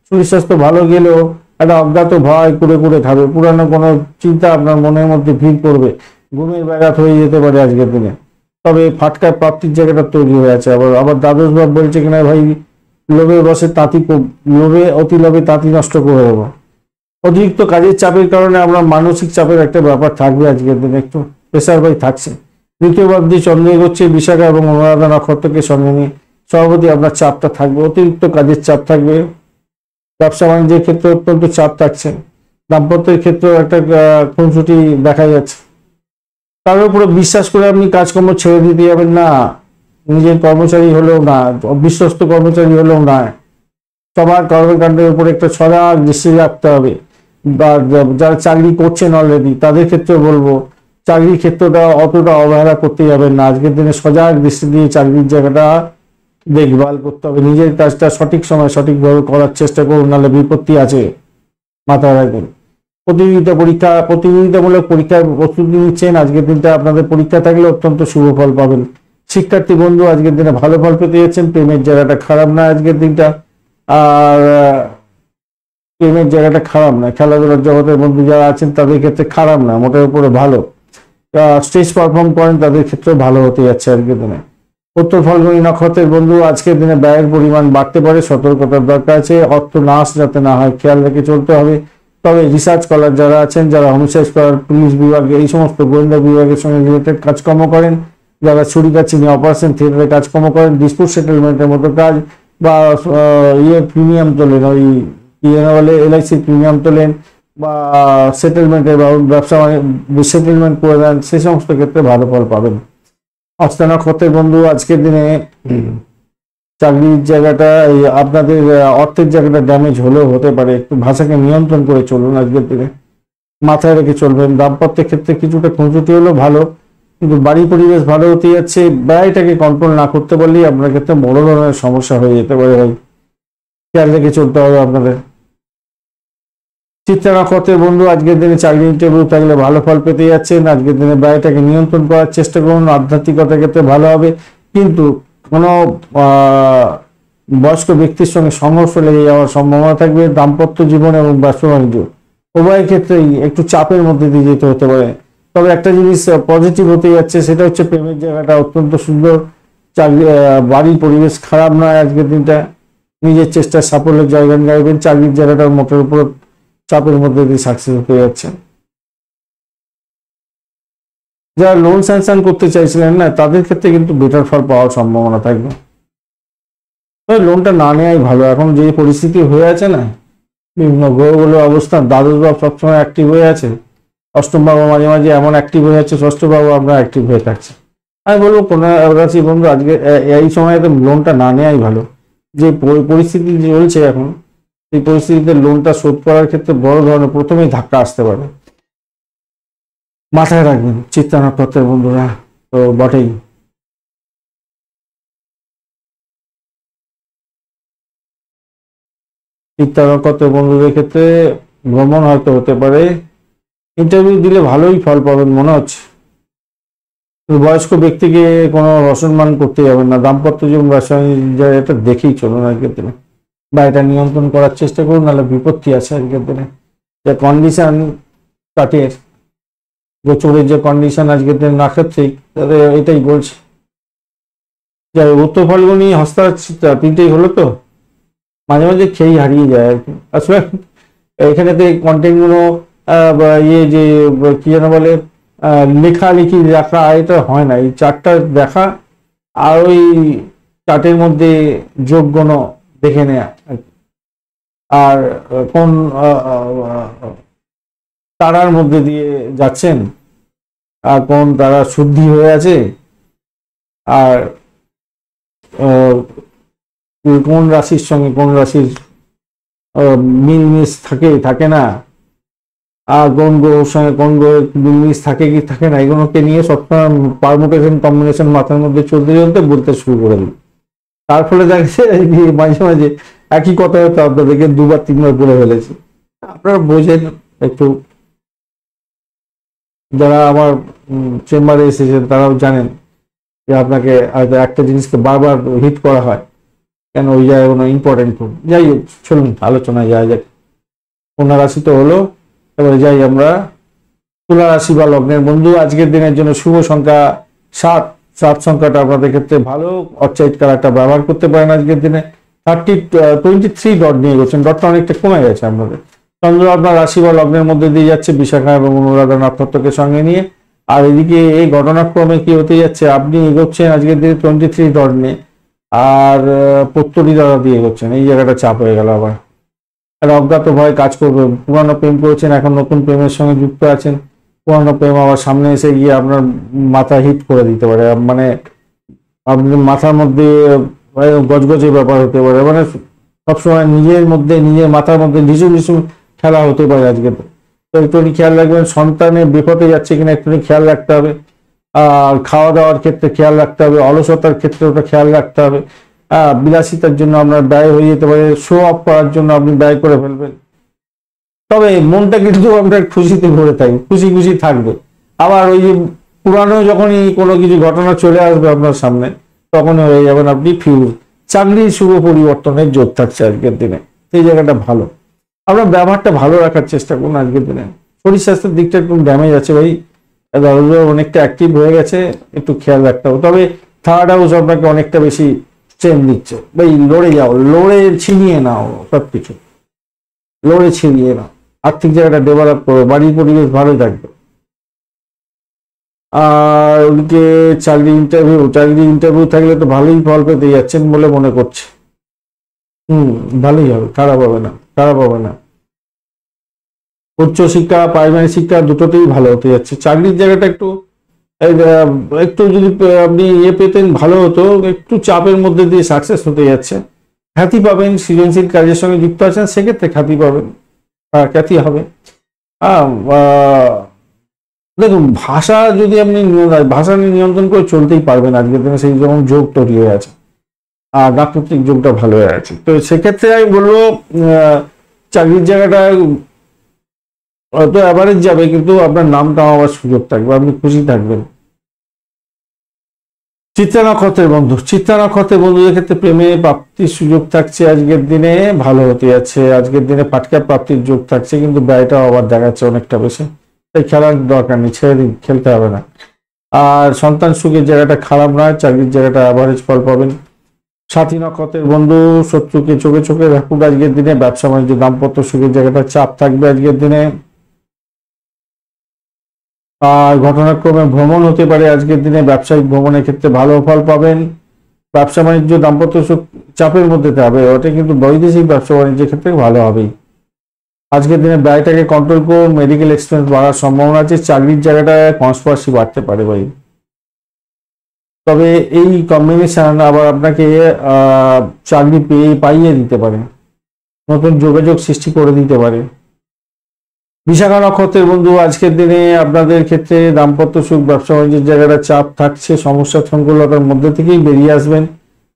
শরীর স্বাস্থ্য ভালো গেলেও একটা অজ্ঞাত ভয় করে খাবে, পুরানো কোনো চিন্তা আপনার মনের মধ্যে ভিড় করবে, ঘুমের ব্যাঘাত হয়ে যেতে পারে আজকের দিনে। তবে ফাটকার প্রাপ্তির জায়গাটা তৈরি হয়ে আছে। আবার দ্বাদশ ভাব বলছে কিনা ভাই, লোভে বসে তাঁতি, অতি লোভে তাঁতি নষ্ট করে দেবো। অতিরিক্ত কাজের চাপের কারণে আপনার মানসিক চাপের একটা ব্যাপার থাকবে আজকের দিনে, একটু প্রেসার বাই থাকছে। দ্বিতীয় ভাবটি চন্দ্র এগোচ্ছে বিশাখা এবং অনুরাধা নক্ষত্রকে সঙ্গে নিয়ে, সভাপতি আপনার চাপটা থাকবে, অতিরিক্ত কাজের চাপ থাকবে। ব্যবসা বাণিজ্যের ক্ষেত্রে অত্যন্ত চাপ থাকছে। দাম্পত্যের ক্ষেত্রেও একটা খুনসুটি দেখা যাচ্ছে। তার উপরে বিশ্বাস করে আপনি কাজকর্ম ছেড়ে দিতে যাবেন না, নিজের কর্মচারী হলেও না, বিশ্বস্ত কর্মচারী হলেও না, সবার কর্মকাণ্ডের উপরে একটা সজাগ দৃষ্টি রাখতে হবে। বা যারা চাকরি করছেন অলরেডি তাদের ক্ষেত্রে বলবো, চাকরির ক্ষেত্রটা অতটা অবহেলা করতে যাবেন না। আজকের দিনে সজাগ দৃষ্টি দিয়ে চাকরির জায়গাটা দেখভাল করতে হবে, নিজের কাজটা সঠিক সময় সঠিকভাবে করার চেষ্টা করুন, নাহলে বিপত্তি আছে, মাথায় রাখবেন। প্রতিযোগিতামূলক পরীক্ষার প্রস্তুতি নিচ্ছেন, আজকের দিনটা আপনাদের পরীক্ষা থাকলে অত্যন্ত শুভ ফল পাবেন। শিক্ষার্থী বন্ধু আজকের দিনে ভালো ফল পেতে যাচ্ছেন, প্রেমের জায়গাটা খারাপ না আজকের দিনটা, আর প্রেমের জায়গাটা খারাপ না। খেলাধুলার জগতের বন্ধু যারা আছেন তাদের ক্ষেত্রে খারাপ না, মোটের উপরে ভালো। স্টেজ পারফর্ম করেন তাদের ক্ষেত্রে ভালো হতে যাচ্ছে আজকের দিনে। উত্তর ফাল্গুনী নক্ষত্রের বন্ধু আজকের দিনে ব্যয়ের পরিমাণ বাড়তে পারে, সতর্কতার দরকার আছে। অর্থ নাশ যাতে না হয় খেয়াল রেখে চলতে হবে। তবে রিসার্চ করার যারা আছেন, যারা হোমসাইজ করার, পুলিশ বিভাগে, এই সমস্ত গোয়েন্দা বিভাগের সঙ্গে রিলেটেড কাজকর্ম করেন, যারা ছুরি কাছি নিয়ে অপারেশন থিয়েটারে কাজকর্ম করেন, ডিসপুট সেটেলমেন্টের মতো কাজ, বা প্রিমিয়াম তোলেন, ওই বলে LIC প্রিমিয়াম তোলেন, বা সেটেলমেন্টের বা ব্যবসা সেটেলমেন্ট করে দেন, সেই সমস্ত ক্ষেত্রে ভালো ফল পাবেন। হস্ত নক্ষত্রের বন্ধু আজকের দিনে চাকরির জায়গাটা, আপনাদের অর্থের জায়গাটা ড্যামেজ হলেও হতে পারে, একটু ভাষাকে নিয়ন্ত্রণ করে চলুন আজকের দিনে, মাথায় রেখে চলবেন। দাম্পত্যের ক্ষেত্রে কিছুটা খুঁজুটি হলেও ভালো, কিন্তু বাড়ি পরিবেশ ভালো হতে যাচ্ছে। ব্যয়টাকে কন্ট্রোল না করতে পারলেই আপনার ক্ষেত্রে বড় ধরনের সমস্যা হয়ে যেতে পারে ভাই, খেয়াল রেখে চলতে হবে আপনাদের। চিত্রা নক্ষত্রের বন্ধু আজকের দিনে চাকরি ইন্টারভিউ থাকলে ভালো ফল পেতে যাচ্ছেন। আজকের দিনে ব্যয়টাকে নিয়ন্ত্রণ করার চেষ্টা করুন, আধ্যাত্মিকতার ক্ষেত্রে ভালো হবে, কিন্তু কোনো বয়স্ক ব্যক্তির সঙ্গে সংঘর্ষ লেগে যাওয়ার সম্ভাবনা থাকবে। দাম্পত্য জীবন এবং ব্যবসা বাণিজ্য উভয় ক্ষেত্রেই একটু চাপের মধ্যে দিয়ে যেতে হতে পারে। তবে একটা জিনিস পজিটিভ হতে যাচ্ছে, সেটা হচ্ছে প্রেমের জায়গাটা অত্যন্ত সুন্দর। চাকরি, বাড়ির পরিবেশ খারাপ নয় আজকের দিনটা, নিজের চেষ্টার সাফল্যের জায়গা গাইবেন। চাকরির জায়গাটা মোটের উপর চাপের মধ্যে দিয়ে সাকসেস হতে যাচ্ছে। যারা লোন স্যাংশন করতে চাইছিলেন না, তাদের ক্ষেত্রে কিন্তু বেটার ফল পাওয়ার সম্ভাবনা থাকবে। লোনটা না নেওয়াই ভালো, এখন যে পরিস্থিতি হয়ে আছে না, বিভিন্ন গ্রহগুলোর অবস্থান, দ্বাদশ ভাব সবসময় অ্যাক্টিভ হয়ে আছে, অষ্টম ভাব মাঝে মাঝে এমন অ্যাক্টিভ হয়ে যাচ্ছে, ষষ্ঠ ভাব আমরা অ্যাক্টিভ হয়ে থাকছে। আমি বলবো কোনো রাশি বন্ধু আজকে এই সময় লোনটা না নেওয়াই ভালো। যে পরিস্থিতি চলছে এখন, এই পরিস্থিতিতে লোনটা শোধ করার ক্ষেত্রে বড় ধরনের প্রথমেই ধাক্কা আসতে পারে, মাথায় রাখবেন চিত্রা নক্ষত্রের বন্ধুরা। তো বটেই, চিত্রা নক্ষত্রের বন্ধুদের ক্ষেত্রে ভ্রমণ হয়তো হতে পারে, ইন্টারভিউ দিলে ভালোই ফল পাবেন মনে হচ্ছে। বয়স্ক ব্যক্তিকে কোনো অসম্মান করতে যাবেন না। দাম্পত্য জীবন এটা দেখেই চলুন আজকের দিনে, বা এটা নিয়ন্ত্রণ করার চেষ্টা করুন, নাহলে বিপত্তি আছে আজকের দিনে। যে কন্ডিশন কাটের গোচরের যে কন্ডিশন আজকের দিনে নক্ষত্রিক, তাদের এটাই বলছে। যাই উত্তর ফাল্গুনি হস্তা তিনটেই হলো, তো মাঝে মাঝে খেয়েই হারিয়ে যায় আর কি। আসলে এখানেতে কন্টেন্ট গুলো যে কি যেন বলে, লেখালেখি দেখা, এটা হয় না। এই চারটা দেখা আর ওই চার্টের মধ্যে যোগগুণ দেখে নেয়া, আর কোন তারার মধ্যে দিয়ে যাচ্ছেন, আর কোন তারা শুদ্ধি হয়ে আছে, আর কোন রাশির সঙ্গে কোন রাশির মিলমিশ থাকে না, আর কোন গ্রহের সঙ্গে কোন গ্রহের মিলমিশ থাকে কি থাকে না, এগুলোকে নিয়ে সবসময় পারমুটেশন কম্বিনেশন মাথার মধ্যে চলতে চলতে বলতে শুরু করে দিই। তার ফলে দেখা যায় মাঝে মাঝে একই কথা হয়তো আপনাদেরকে দুবার তিনবার বলে ফেলেছি। আপনারা বোঝেন একটু, যারা আমার চেম্বারে এসেছেন তারাও জানেন যে আপনাকে হয়তো একটা জিনিসকে বারবার হিট করা হয় কেন, ওই জায়গায় কোনো ইম্পর্টেন্ট খুব। যাই হোক, চলুন আলোচনায় যাওয়া যাক। কন্যা রাশি তো হলো, এবারে যাই আমরা তুলা রাশি বা লগ্নের বন্ধু। আজকের দিনের জন্য শুভ সংখ্যা 7। 7 সংখ্যাটা আপনাদের ক্ষেত্রে ভালো, অর্চাইট কালারটা ব্যবহার করতে পারেন আজকের দিনে। 23 ডট নিয়ে গেছেন, ডটটা অনেকটা কমে গেছে আপনাদের। চন্দ্র আপনার রাশি বা লগ্নের মধ্যে দিয়ে যাচ্ছে বিশাখা এবং অনুরাধা নক্ষত্রকে সঙ্গে নিয়ে। আর এদিকে এই ঘটনাক্রমে কি হতে যাচ্ছে, আপনি এগোচ্ছেন আজকের দিনে 23 ডট নিয়ে, আর পত্তরি দ্বারা দিয়ে এগোচ্ছেন, এই জায়গাটা চাপ হয়ে গেল। আবার একটা অজ্ঞাত ভয় কাজ করবে। পুরানো প্রেম করেছেন, এখন নতুন প্রেমের সঙ্গে যুক্ত আছেন, পুরানো প্রেম আবার সামনে এসে গিয়ে আপনার মাথা হিট করে দিতে পারে, মানে আপনার মাথার মধ্যে গজগজে ব্যাপার হতে পারে, মানে সবসময় নিজের মধ্যে নিজের মাথার মধ্যে লিচু লিচু খেলা হতে পারে আজকে। তো একটুখানি খেয়াল রাখবেন, সন্তানের বিপদে যাচ্ছে কিনা একটুখানি খেয়াল রাখতে হবে। আর খাওয়া দাওয়ার ক্ষেত্রে খেয়াল রাখতে হবে, অলসতার ক্ষেত্রে ওটা খেয়াল রাখতে হবে। বিলাসিতার জন্য আপনার ব্যয় হয়ে যেতে পারে, শো অফ করার জন্য আপনি ব্যয় করে ফেলবেন। তবে মনটা কিন্তু আপনার খুশিতে ভরে থাকবে, খুশি খুশি থাকবে। আবার ওই যে পুরানো যখনই কোনো কিছু ঘটনা চলে আসবে আপনার সামনে, তখন হয়ে যাবেন আপনি ফিউজ। চাকরির শুভ পরিবর্তনের যোগ থাকছে আজকের দিনে, এই জায়গাটা ভালো। আপনার ব্যবহারটা ভালো রাখার চেষ্টা করুন আজকের দিনে। শরীর স্বাস্থ্যের দিকটা একটু ড্যামেজ আছে ভাই, অনেকটা অ্যাক্টিভ হয়ে গেছে, একটু খেয়াল রাখতে হবে। তবে থার্ড হাউস আপনাকে অনেকটা বেশি ট্রেন দিচ্ছে, ভাই লড়ে যাও, লড়ে ছিনিয়ে নাও, সবকিছু লড়ে ছিনিয়ে নাও। আর্থিক জায়গাটা ডেভেলপ করো, বাড়ির পরিবেশ ভালো থাকবে। আর ওদিকে চাকরি ইন্টারভিউ থাকলে তো ভালোই ফল পেতে যাচ্ছেন বলে মনে করছে। ভালোই হবে, খারাপ হবে না, খারাপ হবে না। উচ্চশিক্ষা প্রাইমারি শিক্ষা দুটোতেই ভালো হতে যাচ্ছে। চাকরির জায়গাটা একটু একটু যদি আপনি পেতেন ভালো হতো, একটু চাপের মধ্যে দিয়ে সাকসেস হতে যাচ্ছে। খ্যাতি পাবেন, সৃজনশীল কাজের সঙ্গে যুক্ত আছেন সেক্ষেত্রে খ্যাতি পাবেন, খ্যাতি হবে। দেখুন, ভাষা যদি আপনি ভাষা নিয়ন্ত্রণ করে চলতেই পারবেন আজকের দিনে, সেই যেমন যোগ তৈরি হয়ে আছে, আর নাক্ষত্রিক যোগটা ভালো হয়ে আছে। তো সেক্ষেত্রে আমি বলবো চাকরির জায়গাটা হয়তো অ্যাভারেজ যাবে, কিন্তু আপনার নামটা হওয়ার সুযোগ থাকবে, আপনি খুশি থাকবেন। চিত্রা নক্ষত্রের বন্ধুদের ক্ষেত্রে প্রেমে প্রাপ্তির সুযোগ থাকছে আজকের দিনে, ভালো হতে যাচ্ছে। আজকের দিনে পাটকা প্রাপ্তির যোগ থাকছে, কিন্তু ব্যয়টাও আবার দেখাচ্ছে অনেকটা বেশি, তাই খেলার দরকার নেই, ছেড়ে দিন, খেলতে হবে না। আর সন্তান সুখের জায়গাটা খারাপ নয়, চাকরির জায়গাটা অ্যাভারেজ ফল পাবেন। সাথী নক্ষত্রের বন্ধু শত্রুকে চোখে চোখে রাখুক আজকের দিনে। ব্যবসা বাণিজ্য দাম্পত্য সুখের জায়গাটা চাপ থাকবে আজকের দিনে। আর ঘটনাক্রমে ভ্রমণ হতে পারে আজকের দিনে, ব্যবসায়িক ভ্রমণের ক্ষেত্রে ভালো ফল পাবেন। ব্যবসা বাণিজ্য দাম্পত্য সুখ চাপের মধ্যে হবে, ওটা কিন্তু বৈদেশিক ব্যবসা বাণিজ্যের ক্ষেত্রে ভালো হবেই। আজকের দিনে ব্যয়টাকে কন্ট্রোল করুন, মেডিকেল এক্সপেন্স বাড়ার সম্ভাবনা আছে। চাকরির জায়গাটা কনস্পারেসি বাড়তে পারে ভাই, তবে এই কম্বিনেশন আবার আপনাকে চাকরি পাইয়ে দিতে পারে, নতুন যোগাযোগ সৃষ্টি করে দিতে পারে। বিশাখা নক্ষত্রের বন্ধু আজকের দিনে আপনাদের ক্ষেত্রে দাম্পত্য সুখ ব্যবসা বাণিজ্যের জায়গাটা চাপ থাকছে, সমস্যা সংকুলতার মধ্যে থেকেই বেরিয়ে আসবেন।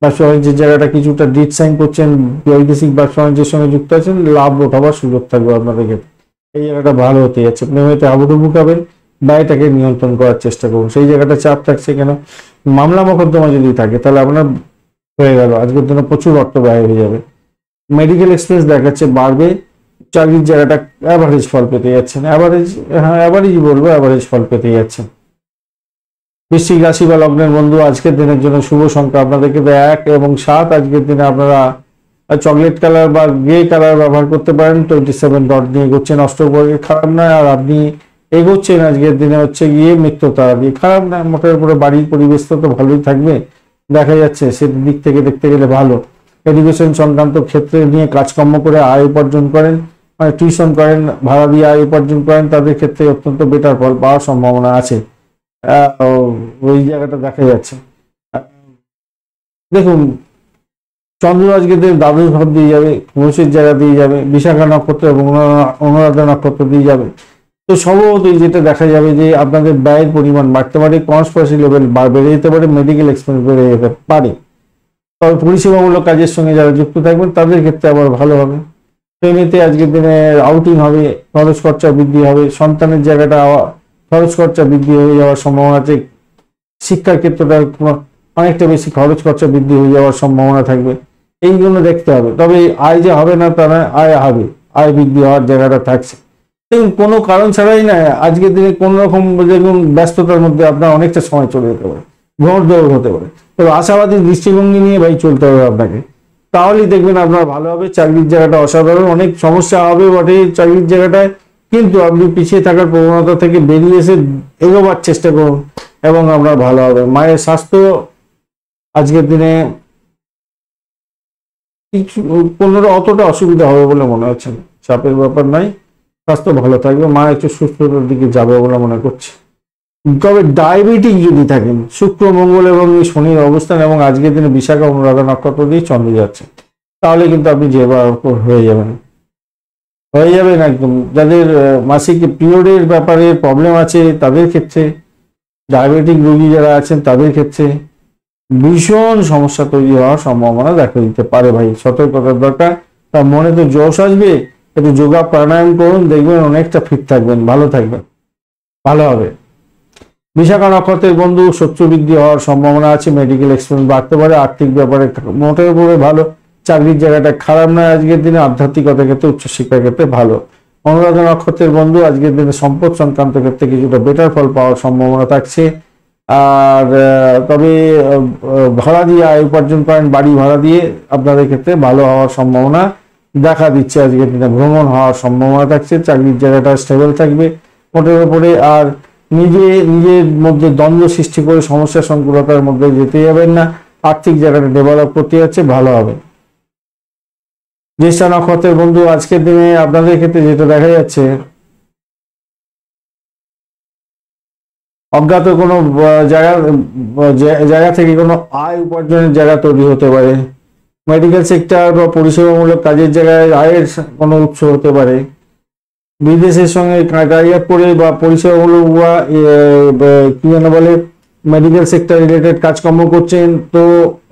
ব্যবসা বাণিজ্যের জায়গাটা কিছুটা ডিট সাইন করছেন, বৈদেশিক ব্যবসা বাণিজ্যের সঙ্গে যুক্ত আছেন, লাভ ওঠাবার সুযোগ থাকবে আপনাদের ক্ষেত্রে, এই জায়গাটা ভালো হতে যাচ্ছে। প্রেমেতে হাবুডুবু খাবেন, ব্যয়টাকে নিয়ন্ত্রণ করার চেষ্টা করুন, সেই জায়গাটা চাপ থাকছে। কেন, মামলা মোকদ্দমা যদি থাকে তাহলে আপনার হয়ে গেল, আজকের দিনে প্রচুর অর্থ ব্যয় হয়ে যাবে। মেডিকেল এক্সপেন্স দেখাচ্ছে বাড়বে। চাকরির জায়গাটা অ্যাভারেজ ফল পেতে যাচ্ছেন, অ্যাভারেজই বলবো, অ্যাভারেজ ফল পেতে যাচ্ছেন। বৃশ্চিক রাশি বা লগ্নের বন্ধু আজকের দিনের জন্য শুভ সংখ্যা আপনাদের ক্ষেত্রে 1 এবং 7। আজকের দিনে আপনারা চকলেট কালার বা গ্রে কালার ব্যবহার করতে পারেন। 27 ডট নিয়ে এগোচ্ছেন, অষ্টপ্রহরী খারাপ নয়। আর আপনি এগোচ্ছেন আজকের দিনে হচ্ছে গিয়ে মিত্রতারা দিয়ে, খারাপ নয়। মোটের উপরে বাড়ির পরিবেশটা তো ভালোই থাকবে দেখা যাচ্ছে, সেদিক থেকে দেখতে গেলে ভালো। এডুকেশন সংক্রান্ত ক্ষেত্রে নিয়ে কাজকর্ম করে আয় উপার্জন করেন, মানে টিউশন করেন, ভাড়া দিয়ে আয় উপার্জন করেন, তাদের ক্ষেত্রে অত্যন্ত বেটার ফল পাওয়ার সম্ভাবনা আছে, ওই জায়গাটা দেখা যাচ্ছে। দেখুন, চন্দ্র আজকে দ্বাদশ ভাব দিয়ে যাবে, পুরুষের জায়গা দিয়ে যাবে, বিশাখা নক্ষত্র এবং অনুরাধা নক্ষত্র দিয়ে যাবে। তো স্বভাবতই যেটা দেখা যাবে যে আপনাদের ব্যয়ের পরিমাণ বাড়তে পারে, কনস্পারেসি লেভেল বেড়ে যেতে পারে, মেডিকেল এক্সপেন্স বেড়ে যেতে পারে। তবে পরিষেবামূলক কাজের সঙ্গে যারা যুক্ত থাকবেন তাদের ক্ষেত্রে আবার ভালো হবে। প্রেমেতে আজকের দিনে আউটিং হবে, খরচ খরচা বৃদ্ধি হবে। সন্তানের জায়গাটা খরচ খরচা বৃদ্ধি হয়ে যাওয়ার সম্ভাবনা আছে। শিক্ষার ক্ষেত্রটা অনেকটা বেশি খরচ খরচা বৃদ্ধি হয়ে যাওয়ার সম্ভাবনা থাকবে, এইগুলো দেখতে হবে। তবে আয় যে হবে না তা নয়, আয় হবে, আয় বৃদ্ধি হওয়ার জায়গাটা থাকছে। দেখুন, কোনো কারণ ছাড়াই না আজকের দিনে কোন রকম দেখুন ব্যস্ততার মধ্যে আপনার অনেকটা সময় চলে যেতে পারে, ঘোর দৌড় হতে পারে। তবে আশাবাদী দৃষ্টিভঙ্গি নিয়ে ভাই চলতে হবে আপনাকে। তাহলেই দেখবেন আপনার ভালো হবে। চাকরির জায়গাটা অসাধারণ, অনেক সমস্যা হবে বটে চাকরির জায়গাটায়, কিন্তু আপনি পিছিয়ে থাকার প্রবণতা থেকে বেরিয়ে এসে এগোবার চেষ্টা করুন এবং আপনার ভালো হবে। মায়ের স্বাস্থ্য আজকের দিনে কিছু কোনোটা অতটা অসুবিধা হবে বলে মনে হচ্ছে না, চাপের ব্যাপার নাই, স্বাস্থ্য ভালো থাকবে, মা একটু সুস্থতার দিকে যাবে বলে মনে করছে। তবে ডায়াবেটিক যদি থাকেন, শুক্র মঙ্গল এবং এই শনির অবস্থান এবং আজকের দিনে বিশাখা অনুরাধা নক্ষত্র দিয়ে চন্দ্র যাচ্ছে, তাহলে কিন্তু আপনি যেবার হয়ে যাবেন একদম। যাদের মাসিক পিরিয়ডের ব্যাপারে প্রবলেম আছে তাদের ক্ষেত্রে, ডায়াবেটিক রোগী যারা আছেন তাদের ক্ষেত্রে ভীষণ সমস্যা তৈরি হওয়ার সম্ভাবনা দেখা দিতে পারে। ভাই সতর্কতার দরকার। তার মনে তো জোশ আসবে, একটু যোগা প্রাণায়াম করুন, দেখবেন অনেকটা ফিট থাকবেন, ভালো থাকবেন, ভালো হবে। বিশাখা নক্ষত্রের বন্ধু শত্রু বৃদ্ধি হওয়ার সম্ভাবনা আছে, মেডিকেল এক্সপেন্স বাড়তে পারে, আর্থিক ব্যাপারে মোটের উপরে ভালো, চাকরির জায়গাটা খারাপ নয় আজকের দিনে, আধ্যাত্মিকতার ক্ষেত্রে উচ্চশিক্ষার ক্ষেত্রে ভালো। অনুরাধা নক্ষত্রের বন্ধু আজকের দিনে সম্পদ সংক্রান্ত ক্ষেত্রে কিছুটা বেটার ফল পাওয়ার সম্ভাবনা থাকছে। আর তবে ভাড়া দিয়ে আয় উপার্জন করেন, বাড়ি ভাড়া দিয়ে আপনাদের ক্ষেত্রে ভালো হওয়ার সম্ভাবনা দেখা দিচ্ছে। আজকের দিনে ভ্রমণ হওয়ার সম্ভাবনা থাকছে, চাকরির জায়গাটা স্টেবল থাকবে মোটের উপরে। আর নিজের মধ্যে দ্বন্দ্ব সৃষ্টি করে সমস্যা সংকুলতার মধ্যে যেতে যাবেন না, আর্থিক জায়গাটা ডেভেলপ করতে যাচ্ছে, ভালো হবে। জ্যেষ্ঠা নক্ষত্রের বন্ধু আজকের দিনে আপনাদের ক্ষেত্রে যেটা দেখা যাচ্ছে, অজ্ঞাত কোনো জায়গা থেকে কোনো আয় উপার্জনের জায়গা তৈরি হতে পারে, মেডিকেল সেক্টর বা পরিষেবামূলক কাজের জায়গায় আয়ের কোনো উৎস হতে পারে, বিদেশের সঙ্গে টাই আপ করে বা পরিষেবামূলক বা কি যেন বলে মেডিকেল সেক্টর রিলেটেড কাজকর্ম করছেন, তো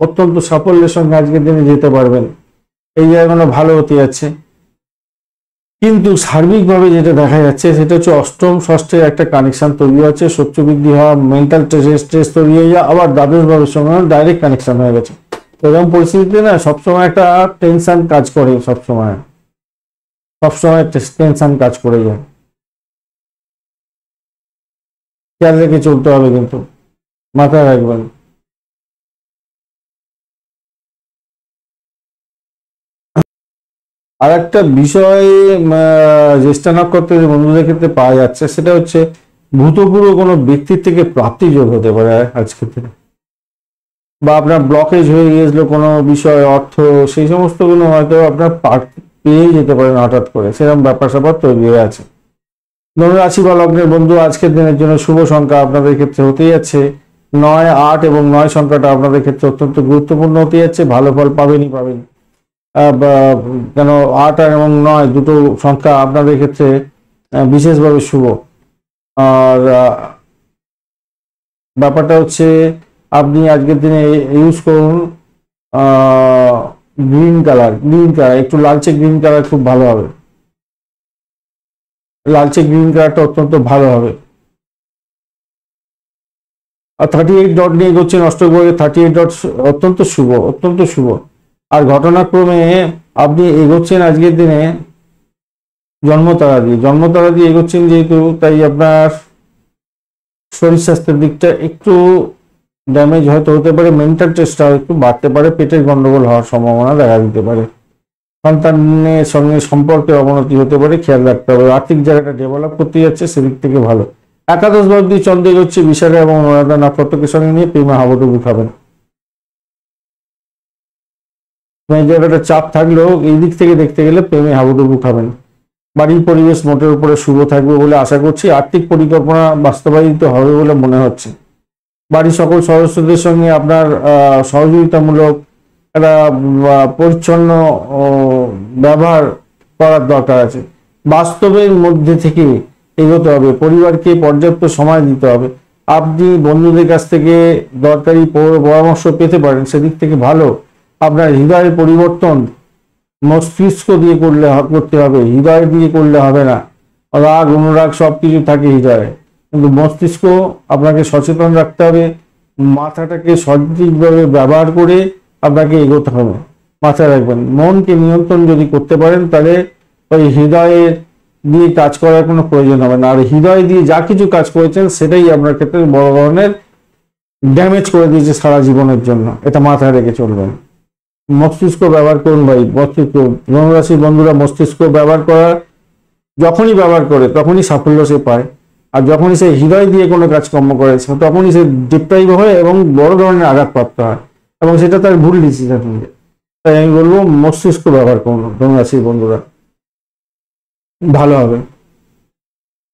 অত্যন্ত সাফল্যের সঙ্গে আজকের দিনে যেতে পারবেন, এই জায়গাগুলো ভালো হতে যাচ্ছে। কিন্তু সার্বিকভাবে যেটা দেখা যাচ্ছে সেটা হচ্ছে অষ্টম ষষ্ঠের একটা কানেকশন তৈরি হচ্ছে, শত্রু বৃদ্ধি হওয়া, মেন্টাল স্ট্রেস তৈরি হয়ে যাওয়া, আবার দ্বাদশ ভাবের সঙ্গে ডাইরেক্ট কানেকশন হয়ে গেছে। এরকম পরিস্থিতিতে না সবসময় একটা টেনশন কাজ করে, সবসময় টেনশন কাজ করে যায়, খেয়াল রেখে চলতে হবে, কিন্তু মাথায় রাখবেন। আর একটা বিষয় জ্যেষ্ঠা নক্ষত্রের বন্ধুদের ক্ষেত্রে পাওয়া যাচ্ছে, সেটা হচ্ছে ভূতপূর্ব কোনো ব্যক্তির থেকে প্রাপ্তি যোগ হতে পারে আজকের দিনে, বা আপনার ব্লকেজ হয়ে গিয়েছিল কোনো বিষয়, অর্থ, সেই সমস্ত গুলো হয়তো আপনার পেয়ে যেতে পারেন হঠাৎ করে, সেরকম ব্যাপার স্যাপার তৈরি হয়ে আছে। ধনুরাশি বা লগ্নের বন্ধু আজকের দিনের জন্য শুভ সংখ্যা আপনাদের ক্ষেত্রে হতে যাচ্ছে 9, 8 এবং 9 সংখ্যাটা আপনাদের ক্ষেত্রে অত্যন্ত গুরুত্বপূর্ণ হতে যাচ্ছে, ভালো ফল পাবেন। কেন 8 এবং 9 দুটো সংখ্যা আপনাদের ক্ষেত্রে বিশেষভাবে শুভ। আর ব্যাপারটা হচ্ছে আপনি আজকের দিনে ইউজ করুন গ্রিন কালার, একটু লালচে গ্রিন কালার খুব ভালো হবে, লালচে গ্রিন কালারটা অত্যন্ত ভালো হবে। আর 38 ডট নিয়ে এগোচ্ছেন অষ্টগ্রহে, 38 ডট অত্যন্ত শুভ। আর ঘটনাক্রমে আপনি এগোচ্ছেন আজকের দিনে জন্মতারা দিয়ে এগোচ্ছেন যেহেতু, তাই আপনার শরীর স্বাস্থ্যের দিকটা একটু ড্যামেজ হয়তো হতে পারে, মেন্টাল স্ট্রেসটা একটু বাড়তে পারে, পেটের গন্ডগোল হওয়ার সম্ভাবনা দেখা দিতে পারে, সন্তানের সঙ্গে সম্পর্কের অবনতি হতে পারে, খেয়াল রাখতে হবে। আর্থিক জায়গাটা ডেভেলপ করতে যাচ্ছে, সেদিক থেকে ভালো। একাদশ ভাব দিয়ে চন্দ্র এগোচ্ছে বিশাখা এবং অনুরাধা নক্ষত্রকে সঙ্গে নিয়ে প্রেমে হাবুডুবু খাবেন। জায়গাটা চাপ থাকলেও এই দিক থেকে দেখতে গেলে প্রেমে হাবুডুবু খাবেন। বাড়ির পরিবেশ মোটের উপরে শুভ থাকবে বলে আশা করছি, আর্থিক পরিকল্পনা বাস্তবায়িত হবে বলে মনে হচ্ছে। বাড়ির সকল সদস্যদের সঙ্গে আপনার সহযোগিতামূলক একটা পরিচ্ছন্ন ব্যবহার করার দরকার আছে, বাস্তবের মধ্যে থেকে এগোতে হবে, পরিবারকে পর্যাপ্ত সময় দিতে হবে। আপনি বন্ধুদের কাছ থেকে দরকারি পরামর্শ পেতে পারেন, সেদিক থেকে ভালো। আপনার হৃদয়ের পরিবর্তন মস্তিষ্ক দিয়ে করতে হবে, হৃদয় দিয়ে করলে হবে না। রাগ অনুরাগ সবকিছু থাকে হৃদয়ে, কিন্তু মস্তিষ্ক আপনাকে সচেতন রাখতে হবে, মাথাটাকে সঠিকভাবে ব্যবহার করে আপনাকে এগোতে হবে, মাথায় রাখবেন। মনকে নিয়ন্ত্রণ যদি করতে পারেন তাহলে ওই হৃদয়ের দিয়ে কাজ করার কোনো প্রয়োজন হবে না। আর হৃদয় দিয়ে যা কিছু কাজ করেছেন সেটাই আপনার ক্ষেত্রে বড় ধরনের ড্যামেজ করে দিয়েছে সারা জীবনের জন্য, এটা মাথায় রেখে চলবেন। মস্তিষ্ক ব্যবহার করুন ভাই, মস্তিষ্ক। ধনুরাশির বন্ধুরা মস্তিষ্ক ব্যবহার করা যখনই ব্যবহার করে তখনই সাফল্য সে পায়, আর যখনই সে হৃদয় দিয়ে কোনো কাজকর্ম করে তখনই সে ডিপ্রাইভ হয় এবং বড় ধরনের আঘাতপ্রাপ্ত হয়, এবং সেটা তার ভুল ডিসিশন হয়ে যায়। তাই আমি বলবো মস্তিষ্ক ব্যবহার করুন ধনুরাশির বন্ধুরা, ভালো হবে।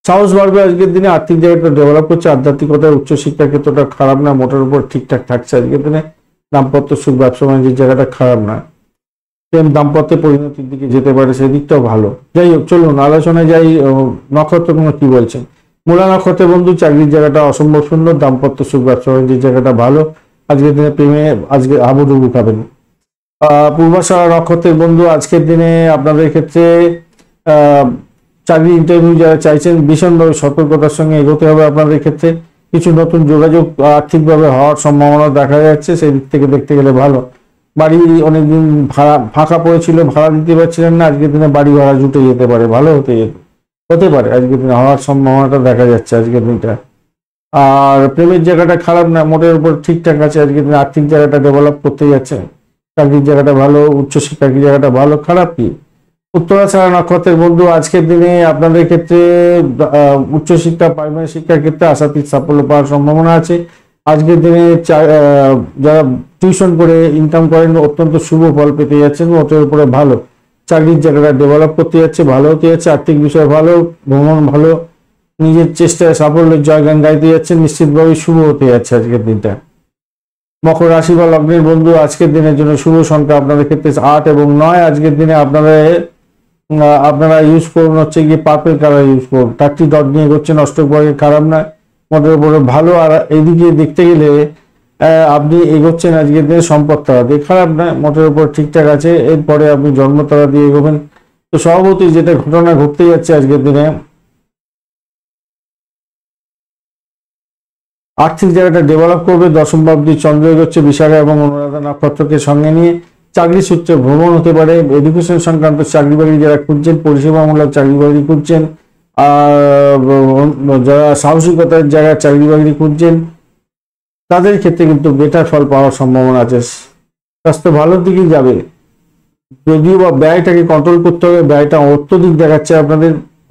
সাহস বাড়বে আজকের দিনে, আর্থিক জায়গাটা ডেভেলপ করছে, আধ্যাত্মিকতার উচ্চশিক্ষার ক্ষেত্রটা খারাপ না, মোটের উপর ঠিকঠাক থাকছে আজকের দিনে। দাম্পত্য সুখ, ব্যবসা বাণিজ্যের জায়গাটা খারাপ না, প্রেম দাম্পত্যে পরিণতির দিকে যেতে পারে, সেদিকটাও ভালো। যাই হোক, চলুন আলোচনায় যাই। নক্ষত্রগুলো কি বলছেন? মূলা নক্ষত্রের বন্ধু, চাকরির জায়গাটা অসম্ভব সুন্দর, দাম্পত্য সুখ, ব্যবসা বাণিজ্যের জায়গাটা ভালো, আজকের দিনে প্রেমে আজকে হাবুডুবু খাবেন। পূর্বাষাঢ়া নক্ষত্রের বন্ধু, আজকের দিনে আপনাদের ক্ষেত্রে চাকরি ইন্টারভিউ যারা চাইছেন ভীষণভাবে সতর্কতার সঙ্গে এগোতে হবে আপনাদের ক্ষেত্রে। কিছু নতুন যোগাযোগ আর্থিকভাবে হওয়ার সম্ভাবনা দেখা যাচ্ছে, সেই দিক থেকে দেখতে গেলে ভালো। বাড়ি অনেকদিন ভাড়া ফাঁকা পড়েছিল, ভাড়া দিতে পারছিলেন না, আজকের দিনে বাড়ি ভাড়া জুটে যেতে পারে, ভালো হতে পারে আজকের দিনে, হওয়ার সম্ভাবনাটা দেখা যাচ্ছে আজকের দিনটা। আর প্রেমের জায়গাটা খারাপ না, মোটের উপর ঠিকঠাক আছে আজকের দিনে। আর্থিক জায়গাটা ডেভেলপ করতে যাচ্ছে, চাকরির জায়গাটা ভালো, উচ্চশিক্ষার জায়গাটা ভালো, খারাপ কি? উত্তরাষাঢ়া নক্ষত্রের বন্ধু, আজকের দিনে আপনাদের ক্ষেত্রে উচ্চশিক্ষা, প্রাইমারি শিক্ষার ক্ষেত্রে আশাতীত সাফল্য পাওয়ার সম্ভাবনা আছে। আজকের দিনে যারা টিউশন করে ইনকাম করেন অত্যন্ত শুভ ফল পেতে যাচ্ছেন, ওটার উপরে ভালো। চাকরির জায়গাটা ডেভেলপ করতে যাচ্ছে, ভালো হতে যাচ্ছে, আর্থিক বিষয় ভালো, ভ্রমণ ভালো, নিজের চেষ্টায় সাফল্যের জয়গান গাইতে যাচ্ছেন, নিশ্চিতভাবে শুভ হতে যাচ্ছে আজকের দিনটা। মকর রাশি বা লগ্নের বন্ধু, আজকের দিনের জন্য শুভ সংখ্যা আপনাদের ক্ষেত্রে 8 এবং 9। আজকের দিনে আপনারা ইউজ করুন হচ্ছে গিয়ে পার্পল কালার ইউজ করুন। 30 ডট নিয়ে করছেন, অষ্টক বর্গে খারাপ না, মোটের উপরে ভালো। আর এইদিকে দেখতে গেলে আপনি এগোচ্ছেন আজকের দিনে সম্পদ তারা দিয়ে, খারাপ না, মোটের উপর ঠিকঠাক আছে। এরপরে আপনি জন্ম তারা দিয়ে এগোবেন। তো সভাপতি যেটা ঘটনা ঘটতে যাচ্ছে আজকের দিনে, আর্থিক জায়গাটা ডেভেলপ করবে। দশম ভাবটি চন্দ্র এগোচ্ছে বিশাখা এবং অনুরাধা নক্ষত্রকে সঙ্গে নিয়ে, চাকরি সূত্রে ভ্রমণ হতে পারে। এডুকেশন সংক্রান্ত চাকরি বাকরি যারা খুঁজছেন, পরিষেবামূলক চাকরি বাকরি খুঁজছেন, আর যারা সাহসিকতার জায়গায় চাকরি বাকরি খুঁজছেন তাদের ক্ষেত্রে কিন্তু বেটার ফল পাওয়ার সম্ভাবনা আছে। স্বাস্থ্য ভালোর দিকে যাবে, যদিও বা ব্যয়টাকে কন্ট্রোল করতে হবে, ব্যয়টা অত্যধিক দেখাচ্ছে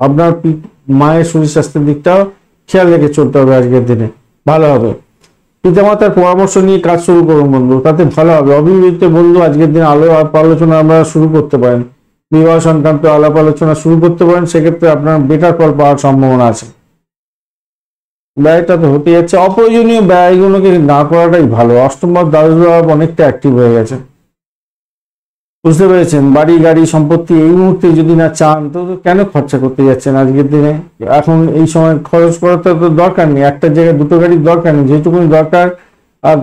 আপনার মায়ের শরীর স্বাস্থ্যের দিকটাও খেয়াল রেখে চলতে হবে আজকের দিনে, ভালো হবে। পিতামাতার পরামর্শ নিয়ে কাজ শুরু করুন বন্ধু, তাতে ভালো হবে। অবিবাহিত বন্ধু, আজকের দিন আলাপ আলোচনা আমরা শুরু করতে পারেন, বিবাহ সংক্রান্ত আলাপ আলোচনা শুরু করতে পারেন, সেক্ষেত্রে আপনার বেটার ফল পাওয়ার সম্ভাবনা আছে। ব্যয়টা তো হতে যাচ্ছে, অপ্রয়োজনীয় ব্যয়গুলোকে না করাটাই ভালো। অষ্টম ভাব, দ্বাদশ ভাব অনেকটা অ্যাক্টিভ হয়ে গেছে, বুঝতে পেরেছেন? বাড়ি গাড়ি সম্পত্তি এই মুহূর্তে যদি না চান তো কেন খরচা করতে যাচ্ছেন আজকের দিনে? এখন এই সময় খরচ করার তো দরকার নেই, একটা জায়গায় দুটো গাড়ির দরকার নেই, যেটুকুনি দরকার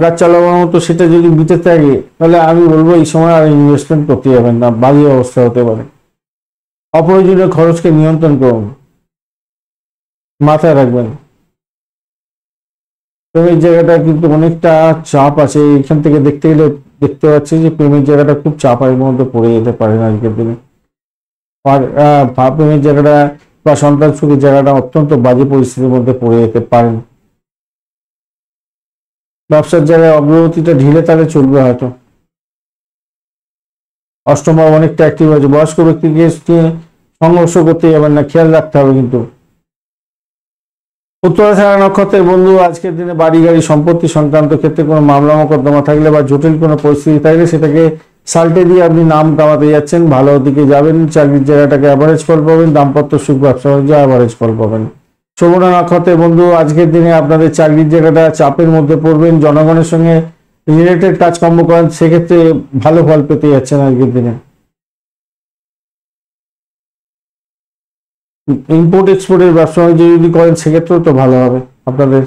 গাছ চালাবার মতো সেটা যদি বিতে থাকে, তাহলে আমি বলবো এই সময় আর ইনভেস্টমেন্ট করতে যাবেন না, বাজে অবস্থা হতে পারে। অপ্রয়োজনীয় খরচকে নিয়ন্ত্রণ করুন, মাথায় রাখবেন। প্রেমের জায়গাটা কিন্তু অনেকটা চাপ আছে, এখান থেকে দেখতে গেলে দেখতে পাচ্ছি যে প্রেমের জায়গাটা খুব চাপের মধ্যে পড়ে যেতে পারেন আজকের দিনে। আর প্রেমের জায়গাটা বা সন্তান সুখের জায়গাটা অত্যন্ত বাজে পরিস্থিতির মধ্যে পড়ে যেতে পারেন। ব্যবসার জায়গায় অগ্রগতিটা ঢিলে তালে চলবে হয়তো। অষ্টম ভাব অনেকটা অ্যাক্টিভ হয়েছে, বয়স্ক ব্যক্তিকে সংঘর্ষ করতে যাবেন না, খেয়াল রাখতে হবে কিন্তু। উত্তরাষাঢ়া নক্ষত্রের বন্ধু, আজকের দিনে বাড়ি গাড়ি সম্পত্তি সংক্রান্ত ক্ষেত্রে কোনো মামলা মোকদ্দমা থাকলে বা জটিল কোনো পরিস্থিতি থাকলে সেটাকে সাল্টে দিয়ে আপনি নাম কামাতে যাচ্ছেন, ভালো দিকে যাবেন। চাকরির জায়গাটাকে অ্যাভারেজ ফল পাবেন, দাম্পত্য সুখ, ব্যবসা বাণিজ্য অ্যাভারেজ ফল পাবেন। শোভনা নক্ষত্রের বন্ধু, আজকের দিনে আপনাদের চাকরির জায়গাটা চাপের মধ্যে পড়বেন, জনগণের সঙ্গে রিলেটেড কাজকর্ম করেন, সেক্ষেত্রে ভালো ফল পেতে যাচ্ছেন আজকের দিনে। ইম্পোর্ট এক্সপোর্টের ব্যবসা বাণিজ্য যদি করেন সেক্ষেত্রেও তো ভালো হবে আপনাদের।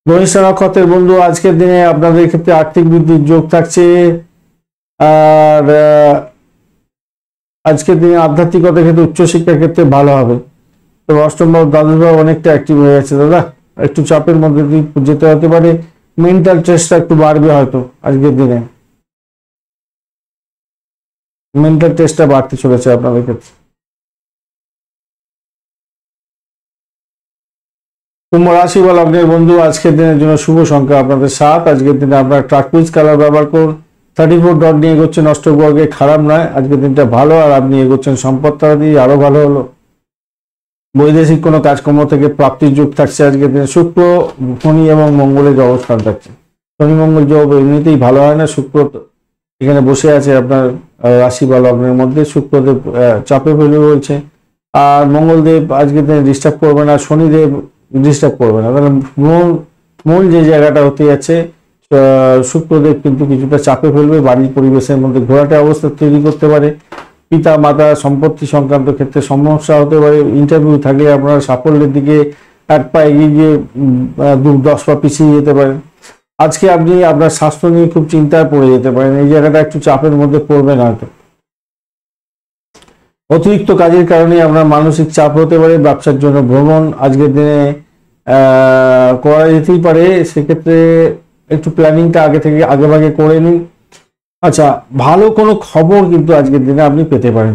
ধনিষ্ঠা নক্ষত্রের বন্ধু, আজকের দিনে আপনাদের ক্ষেত্রে আর্থিক বৃদ্ধির যোগ থাকছে। আর আজকের দিনে আধ্যাত্মিকতার ক্ষেত্রে, উচ্চশিক্ষার ক্ষেত্রে ভালো হবে। তো অষ্টম ভাব, দ্বাদশ ভাব অনেকটা অ্যাক্টিভ হয়ে গেছে দাদা, একটু চাপের মধ্যে দিয়ে যেতে হতে পারে, মেন্টাল স্ট্রেসটা একটু বাড়বে হয়তো আজকের দিনে, মেন্টাল স্ট্রেসটা বাড়তে চলেছে আপনাদের ক্ষেত্রে। কুম্ভ রাশি বা লগ্নের বন্ধু, আজকের দিনের জন্য শুভ সংখ্যা আপনাদের 7। আজকের দিনে আপনারা টার্কুইজ কালার ব্যবহার করুন, 34 ডট নিয়ে এগোচ্ছেন অষ্টবর্গে, খারাপ নয়, আজকের দিনটা ভালো। আর আপনি এগোচ্ছেন সম্পদ তারা দিয়ে, আরো ভালো হলো। বৈদেশিক কোনো কাজকর্ম থেকে প্রাপ্তির যোগ থাকছে আজকের দিনে। শুক্র, শনি এবং মঙ্গলের যে অবস্থান থাকছে, শনি মঙ্গল যোগ এমনিতেই ভালো হয় না। শুক্র এখানে বসে আছে আপনার রাশি বা লগ্নের মধ্যে, শুক্রদেব চাপে ফেলবে বলছে। আর মঙ্গলদেব আজকের দিনে ডিস্টার্ব করবে না, শনিদেব ডিস্টার্ব করবে না। তাহলে মূল যে জায়গাটা হতে যাচ্ছে, শুক্রদেব কিন্তু কিছুটা চাপে ফেলবে, বাড়ির পরিবেশের মধ্যে ঘোরাটে অবস্থা তৈরি করতে পারে। পিতা মাতা সম্পত্তি সংক্রান্ত ক্ষেত্রে সমস্যা হতে পারে। ইন্টারভিউ থাকলে আপনারা সাফল্যের দিকে এক পা এগিয়ে গিয়ে 10 পা পিছিয়ে যেতে পারেন। আজকে আপনি আপনার স্বাস্থ্য নিয়ে খুব চিন্তায় পড়ে যেতে পারেন, এই জায়গাটা একটু চাপের মধ্যে পড়বেন হয়তো। অতিরিক্ত কাজের কারণে আপনার মানসিক চাপ হতে পারে। ব্যবসার জন্য ভ্রমণ আজকের দিনে করা যেতেই পারে, সেক্ষেত্রে একটু প্ল্যানিংটা আগে ভাগে করে নিন। আচ্ছা, ভালো কোনো খবর কিন্তু আজকের দিনে আপনি পেতে পারেন,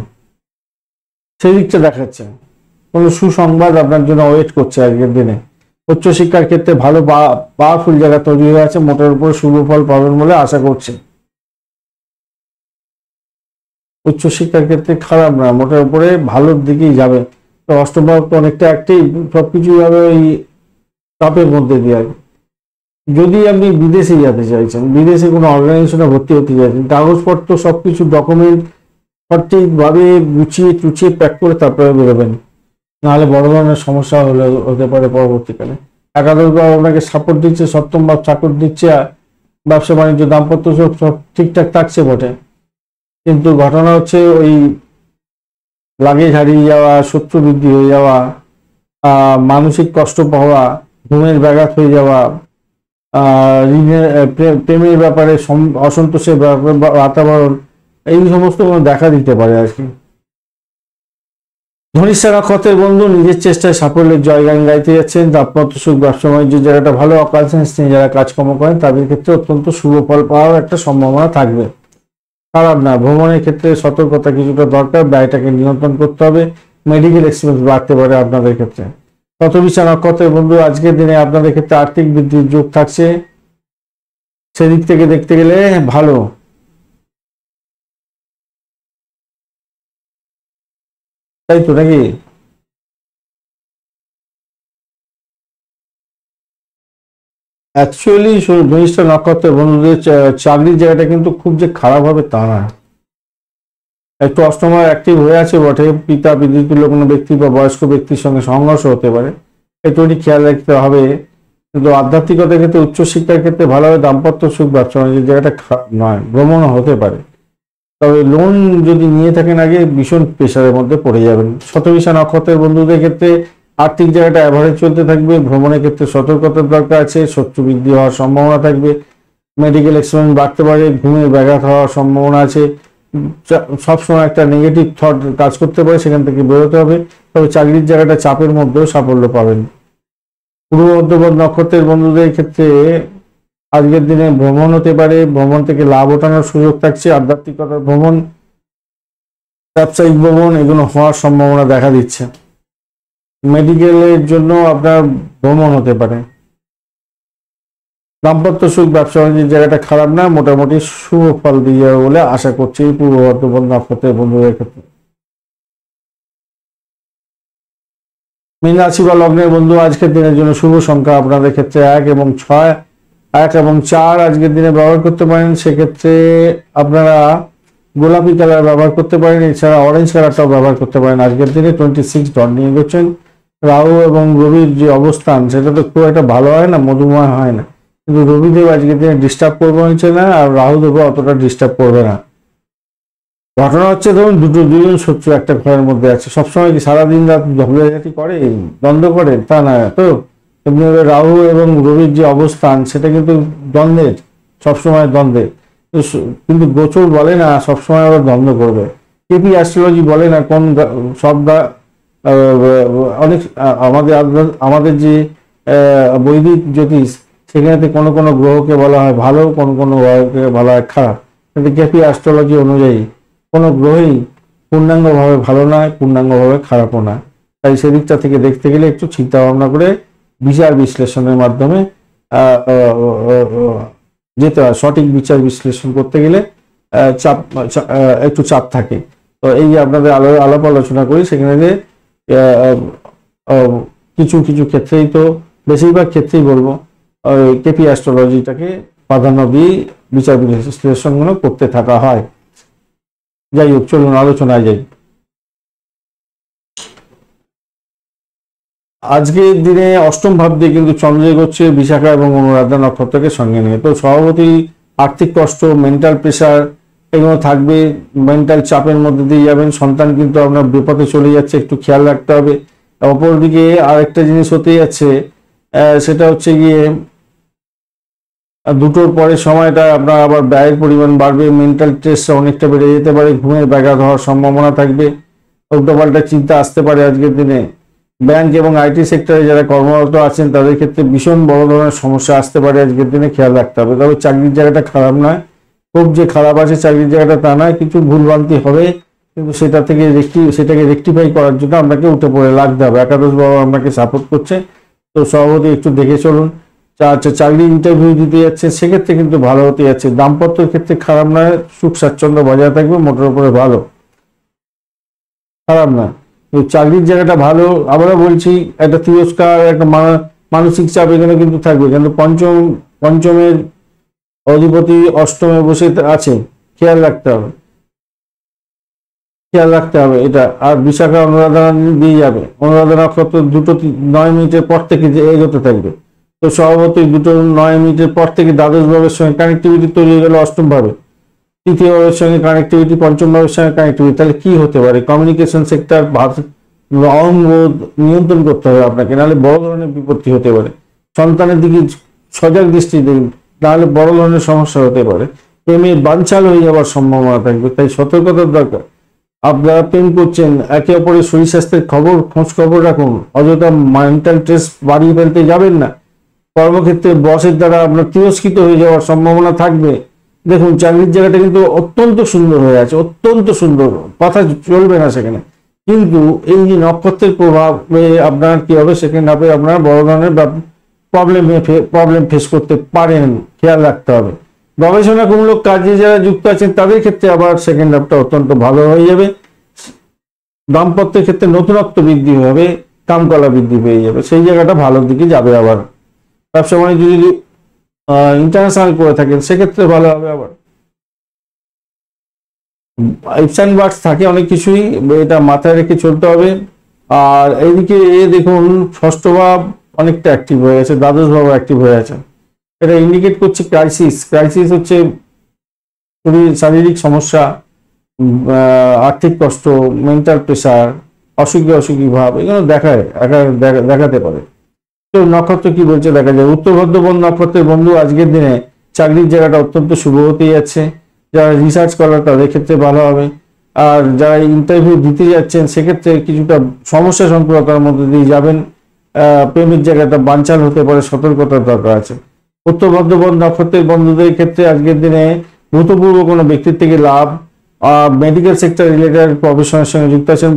সেই দিকটা দেখাচ্ছে। কোনো সুসংবাদ আপনার জন্য ওয়েট করছে আজকের দিনে। উচ্চশিক্ষার ক্ষেত্রে ভালো পাওয়ারফুল জায়গা তৈরি হয়ে আছে, মোটের উপর শুভ ফল পাবেন বলে আশা করছে। উচ্চশিক্ষার ক্ষেত্রে খারাপ না, মোটের উপরে ভালোর দিকেই যাবে। তো অষ্টমভাব তো অনেকটা অ্যাক্টিভ, সবকিছু যাবে ওই চাপের মধ্যে দিয়ে। যদি আপনি বিদেশে যেতে চাইছেন, বিদেশে কোনো অর্গানাইজেশনে ভর্তি হতে চাইছেন, কাগজপত্র সবকিছু ডকুমেন্ট সঠিকভাবে গুছিয়ে টুচিয়ে প্যাক করে তারপরে বেরোবেন, নাহলে বড় ধরনের সমস্যা হতে পারে পরবর্তীকালে। একাদশ ভাব আপনাকে সাপোর্ট দিচ্ছে, সপ্তম ভাব সাপোর্ট দিচ্ছে, ব্যবসা বাণিজ্য দাম্পত্য সব ঠিকঠাক থাকছে বটে, কিন্তু ঘটনা হচ্ছে ওই লাগেজ হারিয়ে যাওয়া, শত্রু বৃদ্ধি হয়ে যাওয়া, মানসিক কষ্ট পাওয়া, ঘুমের ব্যাঘাত হয়ে যাওয়া, প্রেমের ব্যাপারে অসন্তোষের বাতাবরণ, এই সমস্ত দেখা দিতে পারে আর কি। ধনিষ্ঠা নক্ষত্রের বন্ধু নিজের চেষ্টায় সাফল্যের জয়গান গাইতে যাচ্ছেন। দাম্পত্য সুখ, ব্যবসা বাণিজ্য জায়গাটা ভালো, অকালসেন্স নিয়ে যারা কাজকর্ম করেন তাদের ক্ষেত্রে অত্যন্ত শুভ ফল পাওয়ার একটা সম্ভাবনা থাকবে, খারাপ না। ভ্রমণের ক্ষেত্রে সতর্কতা কিছুটা দরকার, ব্যয়টাকে নিয়ন্ত্রণ করতে হবে। মেডিকেল এক্সপেন্স বাড়তে পারে আপনাদের ক্ষেত্রে। শতবিশা নক্ষত্রের বন্ধু আজকের দিনে আপনাদের ক্ষেত্রে আর্থিক বৃদ্ধির যোগ থাকছে, সেদিক থেকে দেখতে গেলে ভালো। তাই তো নাকি? অ্যাকচুয়ালি ধনিষ্ঠা নক্ষত্রের বন্ধুদের চাকরির জায়গাটা কিন্তু খুব যে খারাপ হবে তা না, একটু অষ্টময় অ্যাক্টিভ হয়ে আছে বটে। পিতা বিদ্যুৎ কোনো ব্যক্তি বা বয়স্ক ব্যক্তির সঙ্গে সংঘর্ষ হতে পারে, একটু খেয়াল রাখতে হবে। কিন্তু আধ্যাত্মিকতার ক্ষেত্রে, উচ্চশিক্ষার ক্ষেত্রে ভালো হবে। দাম্পত্য সুখ, ব্যবসা বাণিজ্যের জায়গাটা খারাপ নয়, ভ্রমণও হতে পারে। তবে লোন যদি নিয়ে থাকেন আগে ভীষণ প্রেশারের মধ্যে পড়ে যাবেন। শতবিশা নক্ষত্রের বন্ধুদের ক্ষেত্রে আর্থিক জায়গাটা অ্যাভারেজ চলতে থাকবে। ভ্রমণের ক্ষেত্রে সতর্কতার দরকার আছে, শত্রু বৃদ্ধি হওয়ার সম্ভাবনা থাকবে। মেডিকেল এক্সপেন্স বাড়তে পারে, ঘুমের ব্যাঘাত হওয়ার সম্ভাবনা আছে। সবসময় একটা নেগেটিভ থট কাজ করতে পারে, সেখান থেকে বেরোতে হবে। তবে চাকরির জায়গাটা চাপের মধ্যেও সাফল্য পাবেন। পূর্ব মধ্যপদ নক্ষত্রের বন্ধুদের ক্ষেত্রে আজকের দিনে ভ্রমণ হতে পারে, ভ্রমণ থেকে লাভ ওঠানোর সুযোগ থাকছে। আধ্যাত্মিকতার ভ্রমণ, ব্যবসায়িক ভ্রমণ, এগুলো হওয়ার সম্ভাবনা দেখা দিচ্ছে। মেডিকেলের জন্য আপনার ভ্রমণ হতে পারে। দাম্পত্য সুখ, ব্যবসা বাণিজ্যের জায়গাটা খারাপ না, মোটামুটি শুভ ফল দিয়ে যাবে বলে আশা করছি পূর্ব বর্ধমান নক্ষত্রের বন্ধুদের ক্ষেত্রে। মীন রাশি বা লগ্নের বন্ধু আজকের দিনের জন্য শুভ সংখ্যা আপনাদের ক্ষেত্রে 1 এবং 6, 1 এবং 4 আজকের দিনে ব্যবহার করতে পারেন। সেক্ষেত্রে আপনারা গোলাপি কালার ব্যবহার করতে পারেন, এছাড়া অরেঞ্জ কালারটাও ব্যবহার করতে পারেন। আজকের দিনে 26 ডট নিয়ে গেছেন। রাহু এবং রবির যে অবস্থান সেটা তো খুব একটা ভালো হয় না, মধুময় হয় না, কিন্তু রবিদেব আজকের দিনে ডিস্টার্ব করবে হচ্ছে না, আর রাহুদেবও অতটা ডিস্টার্ব করবে না। ঘটনা হচ্ছে ধরুন দুজন শত্রু একটা ঘরের মধ্যে আছে, সবসময় কি সারাদিন রাত ঝগড়াঝাটি করে, দ্বন্দ্ব করে তা না তো। এমনিভাবে রাহু এবং রবির যে অবস্থান সেটা কিন্তু দ্বন্দ্বের, সবসময় দ্বন্দ্বের। কিন্তু গোচর বলে না সবসময় আবার দ্বন্দ্ব করবে। কেপি অ্যাস্ট্রোলজি বলে না কোন সব অনেক আমাদের যে বৈদিক জ্যোতিষ, সেখানে কোনো কোনো গ্রহকে বলা হয় ভালো, কোনো কোনো গ্রহকে বলা হয় খারাপ। কিন্তু কেপি অ্যাস্ট্রোলজি অনুযায়ী কোনো গ্রহই পূর্ণাঙ্গভাবে ভালো নয়, পূর্ণাঙ্গভাবে খারাপও না। তাই সেদিকটা থেকে দেখতে গেলে একটু চিন্তা ভাবনা করে বিচার বিশ্লেষণের মাধ্যমে যেতে হয়। সঠিক বিচার বিশ্লেষণ করতে গেলে চাপ একটু চাপ থাকে। তো এই যে আপনাদের আলাপ আলোচনা করি, সেখানে যে কিছু কিছু ক্ষেত্রেই, তো বেশিরভাগ ক্ষেত্রেই বলবো কেপি অ্যাস্ট্রোলজিটাকে প্রাধান্য দিয়ে বিচার বিশ্লেষণগুলো করতে থাকা হয়। যাই হোক, চলুন আলোচনায় যাই। আজকের দিনে অষ্টম ভাব দিয়ে কিন্তু চন্দ্র এগোচ্ছে বিশাখা এবং অনুরাধা নক্ষত্রকে সঙ্গে নিয়ে। তো স্বভাবতই আর্থিক কষ্ট, মেন্টাল প্রেশার এগুলো থাকবে, মেন্টাল চাপের মধ্যে দিয়ে যাবেন। সন্তান কিন্তু আপনার বিপদে চলে যাচ্ছে, একটু খেয়াল রাখতে হবে। অপরদিকে আরেকটা জিনিস হতে যাচ্ছে, সেটা হচ্ছে গিয়ে দুটোর পরে সময়টা আপনার আবার ব্যয়ের পরিমাণ বাড়বে, মেন্টাল স্ট্রেসটা অনেকটা বেড়ে যেতে পারে, ঘুমের ব্যাঘাত হওয়ার সম্ভাবনা থাকবে, উল্টোপাল্টা চিন্তা আসতে পারে আজকের দিনে। ব্যাংক এবং আইটি সেক্টরে যারা কর্মরত আছেন তাদের ক্ষেত্রে ভীষণ বড় ধরনের সমস্যা আসতে পারে আজকের দিনে, খেয়াল রাখতে হবে। তবে চাকরির জায়গাটা খারাপ নয়, খুব যে খারাপ আছে চাকরির জায়গাটা তা নয়, কিছু ভুলভ্রান্তি হবে, কিন্তু সেটাকে রেকটিফাই করার জন্য আপনাকে উঠে পড়ে লাগতে হবে। একাদশ বাবা আপনাকে সাপোর্ট করছে, তো সভাপতি একটু দেখে চলুন। চাকরি ইন্টারভিউ দিতে যাচ্ছে, সেক্ষেত্রে কিন্তু ভালো হতে যাচ্ছে। দাম্পত্যের ক্ষেত্রে খারাপ নয়, সুখ স্বাচ্ছন্দ্য বজায় থাকবে, মোটের উপরে ভালো, খারাপ না। চাকরির জায়গাটা ভালো। আবারও বলছি, একটা তিরস্কার, একটা মানসিক চাপ এখানে কিন্তু থাকবে, কিন্তু পঞ্চমের অধিপতি অষ্টমে বসে আছে, খেয়াল রাখতে হবে, এটা। আর বিশাখা অনুরাধা দিয়ে যাবে, অনুরাধা নক্ষত্র 2:09 মিনিটের পর থেকে যে এগোতে থাকবে। তো স্বভাবতই 2:09 মিনিটের পর থেকে দ্বাদশ ভাবের সঙ্গে কানেক্টিভিটি তৈরি হয়ে গেল অষ্টম ভাবে, তৃতীয় ভাবের সঙ্গে কানেক্টিভিটি, পঞ্চম ভাবের সঙ্গে কানেক্টিভিটি। তাহলে কি হতে পারে? কমিউনিকেশন সেক্টর, অঙ্গবোধ নিয়ন্ত্রণ করতে হবে আপনাকে, নাহলে বড় ধরনের বিপত্তি হতে পারে। সন্তানের দিকে সজাগ দৃষ্টি দিন, নাহলে বড় ধরনের সমস্যা হতে পারে। প্রেমে বানচাল হয়ে যাওয়ার সম্ভাবনা থাকবে, তাই সতর্কতার দরকার। আপনারা প্রেম করছেন, একে অপরের শরীর স্বাস্থ্যের খোঁজ খবর রাখুন, অযথা মেন্টাল স্ট্রেস বাড়িয়ে ফেলতে যাবেন না। কর্মক্ষেত্রে বসের দ্বারা আপনার তিরস্কৃত হয়ে যাওয়ার সম্ভাবনা থাকবে। দেখুন, চাকরির জায়গাটা কিন্তু অত্যন্ত সুন্দর হয়ে আছে, অত্যন্ত সুন্দর, কথা চলবে না সেখানে। কিন্তু এই যে নক্ষত্রের প্রভাবে আপনার কি হবে, সেকেন্ড হাফে আপনার বড় ধরনের প্রবলেম ফেস করতে পারেন, খেয়াল রাখতে হবে। গবেষণামূলক কাজে যারা যুক্ত আছেন তাদের ক্ষেত্রে আবার সেকেন্ড হাফটা অত্যন্ত ভালো হয়ে যাবে। দাম্পত্যের ক্ষেত্রে নতুনত্ব বৃদ্ধি হবে, কামকলা বৃদ্ধি পেয়ে যাবে, সেই জায়গাটা ভালোর দিকে যাবে। আবার ব্যবসা বাণিজ্য যদি ইন্টারন্যাশনাল করে থাকেন সেক্ষেত্রে ভালো হবে। আবার ইফস অ্যান্ড বাটস থাকে অনেক কিছুই, এটা মাথায় রেখে চলতে হবে। আর এইদিকে দেখুন, ষষ্ঠ ভাব অনেকটা অ্যাক্টিভ হয়ে গেছে, দ্বাদশ ভাব অ্যাক্টিভ হয়ে আছে। এটা ইন্ডিকেট করছে ক্রাইসিস হচ্ছে শারীরিক সমস্যা, আর্থিক কষ্ট, মেন্টাল প্রেশার, অসুখী ভাব, এগুলো দেখাতে পারে। তো নক্ষত্র কি বলছে দেখা যায়। উত্তর ভদ্রবন নক্ষত্রের বন্ধু আজকের দিনে চাকরির জায়গাটা অত্যন্ত শুভ হতে যাচ্ছে। যারা রিসার্চ করার তাদের ক্ষেত্রে ভালো হবে। আর যারা ইন্টারভিউ দিতে যাচ্ছেন সেক্ষেত্রে কিছুটা সমস্যা সংকুলতার মধ্যে দিয়ে যাবেন। প্রেমের জায়গাটা বানচাল হতে পারে, সতর্কতার দরকার আছে। উত্তর ভদ্রবন নক্ষত্রের বন্ধুদের ক্ষেত্রে আজকের দিনে ভূতপূর্ব কোনো ব্যক্তির থেকে লাভ, মেডিকেল সেক্টর রিলেটেড প্রফেশনের সঙ্গে যুক্ত আছেন,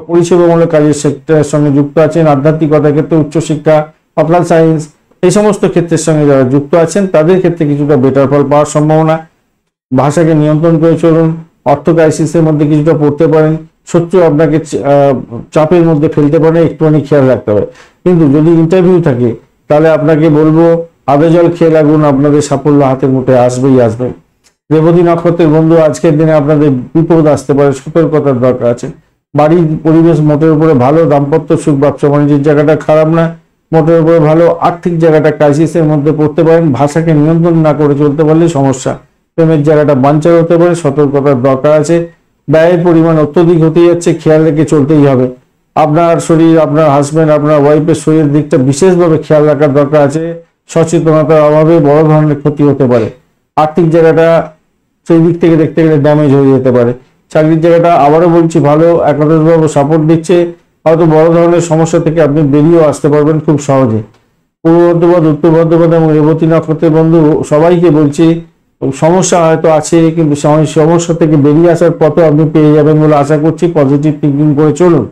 পরিষেবামূলক কাজের সেক্টরের সঙ্গে যুক্ত আছেন, আধ্যাত্মিকতার ক্ষেত্রে উচ্চশিক্ষা, অপ্লান সায়েন্স, এই সমস্ত ক্ষেত্রের সঙ্গে যারা যুক্ত আছেন তাদের ক্ষেত্রে কিছুটা বেটার ফল পাওয়ার সম্ভাবনা। ভাষাকে নিয়ন্ত্রণ করে চলুন। অর্থ ক্রাইসিসের মধ্যে কিছুটা পড়তে পারেন, শত্রু আপনাকে চাপের মধ্যে ফেলতে পারে, একটুখানি খেয়াল রাখতে হবে। কিন্তু যদি ইন্টারভিউ থাকে তাহলে আপনাকে বলবো আদা জল খেয়ে লাগুন, আপনাদের সাফল্য হাতের মুঠে আসবেই আসবে। রেবতী নক্ষত্রের বন্ধু আজকের দিনে আপনাদের বিপদ আসতে পারে, সতর্কতার দরকার আছে। বাড়ির পরিবেশ মোটের উপরে ভালো, দাম্পত্য সুখ, ব্যবসা বাণিজ্যের জায়গাটা খারাপ না, মোটের উপরে ভালো। আর্থিক জায়গাটা ক্রাইসিসের মধ্যে পড়তে পারেন, ভাষাকে নিয়ন্ত্রণ না করে চলতে পারলে সমস্যা। প্রেমের জায়গাটা বানচাল হতে পারে, সতর্কতার দরকার আছে। ব্যয়ের পরিমাণ অত্যধিক হতে যাচ্ছে, খেয়াল রেখে চলতেই হবে। আপনার শরীর, আপনার হাজব্যান্ড, আপনার ওয়াইফের শরীরের দিকটা বিশেষভাবে খেয়াল রাখার দরকার আছে। সচেতনতার অভাবে বড় ধরনের ক্ষতি হতে পারে। আর্থিক জায়গাটা সেই দিক থেকে দেখতে গেলে ড্যামেজ হয়ে যেতে পারে। চাকরির জায়গাটা আবারও বলছি ভালো, একাদশবাবু সাপোর্ট দিচ্ছে, হয়তো বড় ধরনের সমস্যা থেকে আপনি বেরিয়েও আসতে পারবেন খুব সহজে। পূর্ব বর্ধমান, উত্তর বর্ধমান এবং রেবতী নক্ষত্রের বন্ধু সবাইকে বলছি, সমস্যা হয়তো আছে, কিন্তু সমস্যা থেকে বেরিয়ে আসার পথও আপনি পেয়ে যাবেন বলে আশা করছি। পজিটিভ থিঙ্কিং করে চলুন।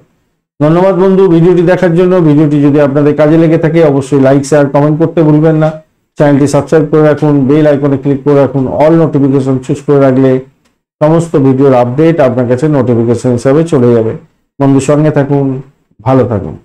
ধন্যবাদ বন্ধু ভিডিওটি দেখার জন্য। ভিডিওটি যদি আপনাদের কাজে লেগে থাকে অবশ্যই লাইক, শেয়ার, কমেন্ট করতে ভুলবেন না। চ্যানেলটি সাবস্ক্রাইব করে রাখুন, বেল আইকনে ক্লিক করে রাখুন, অল নোটিফিকেশন চুজ করে রাখলে সমস্ত ভিডিওর আপডেট আপনার কাছে নোটিফিকেশন হিসাবে চলে যাবে। বন্ধুর সঙ্গে থাকুন, ভালো থাকুন।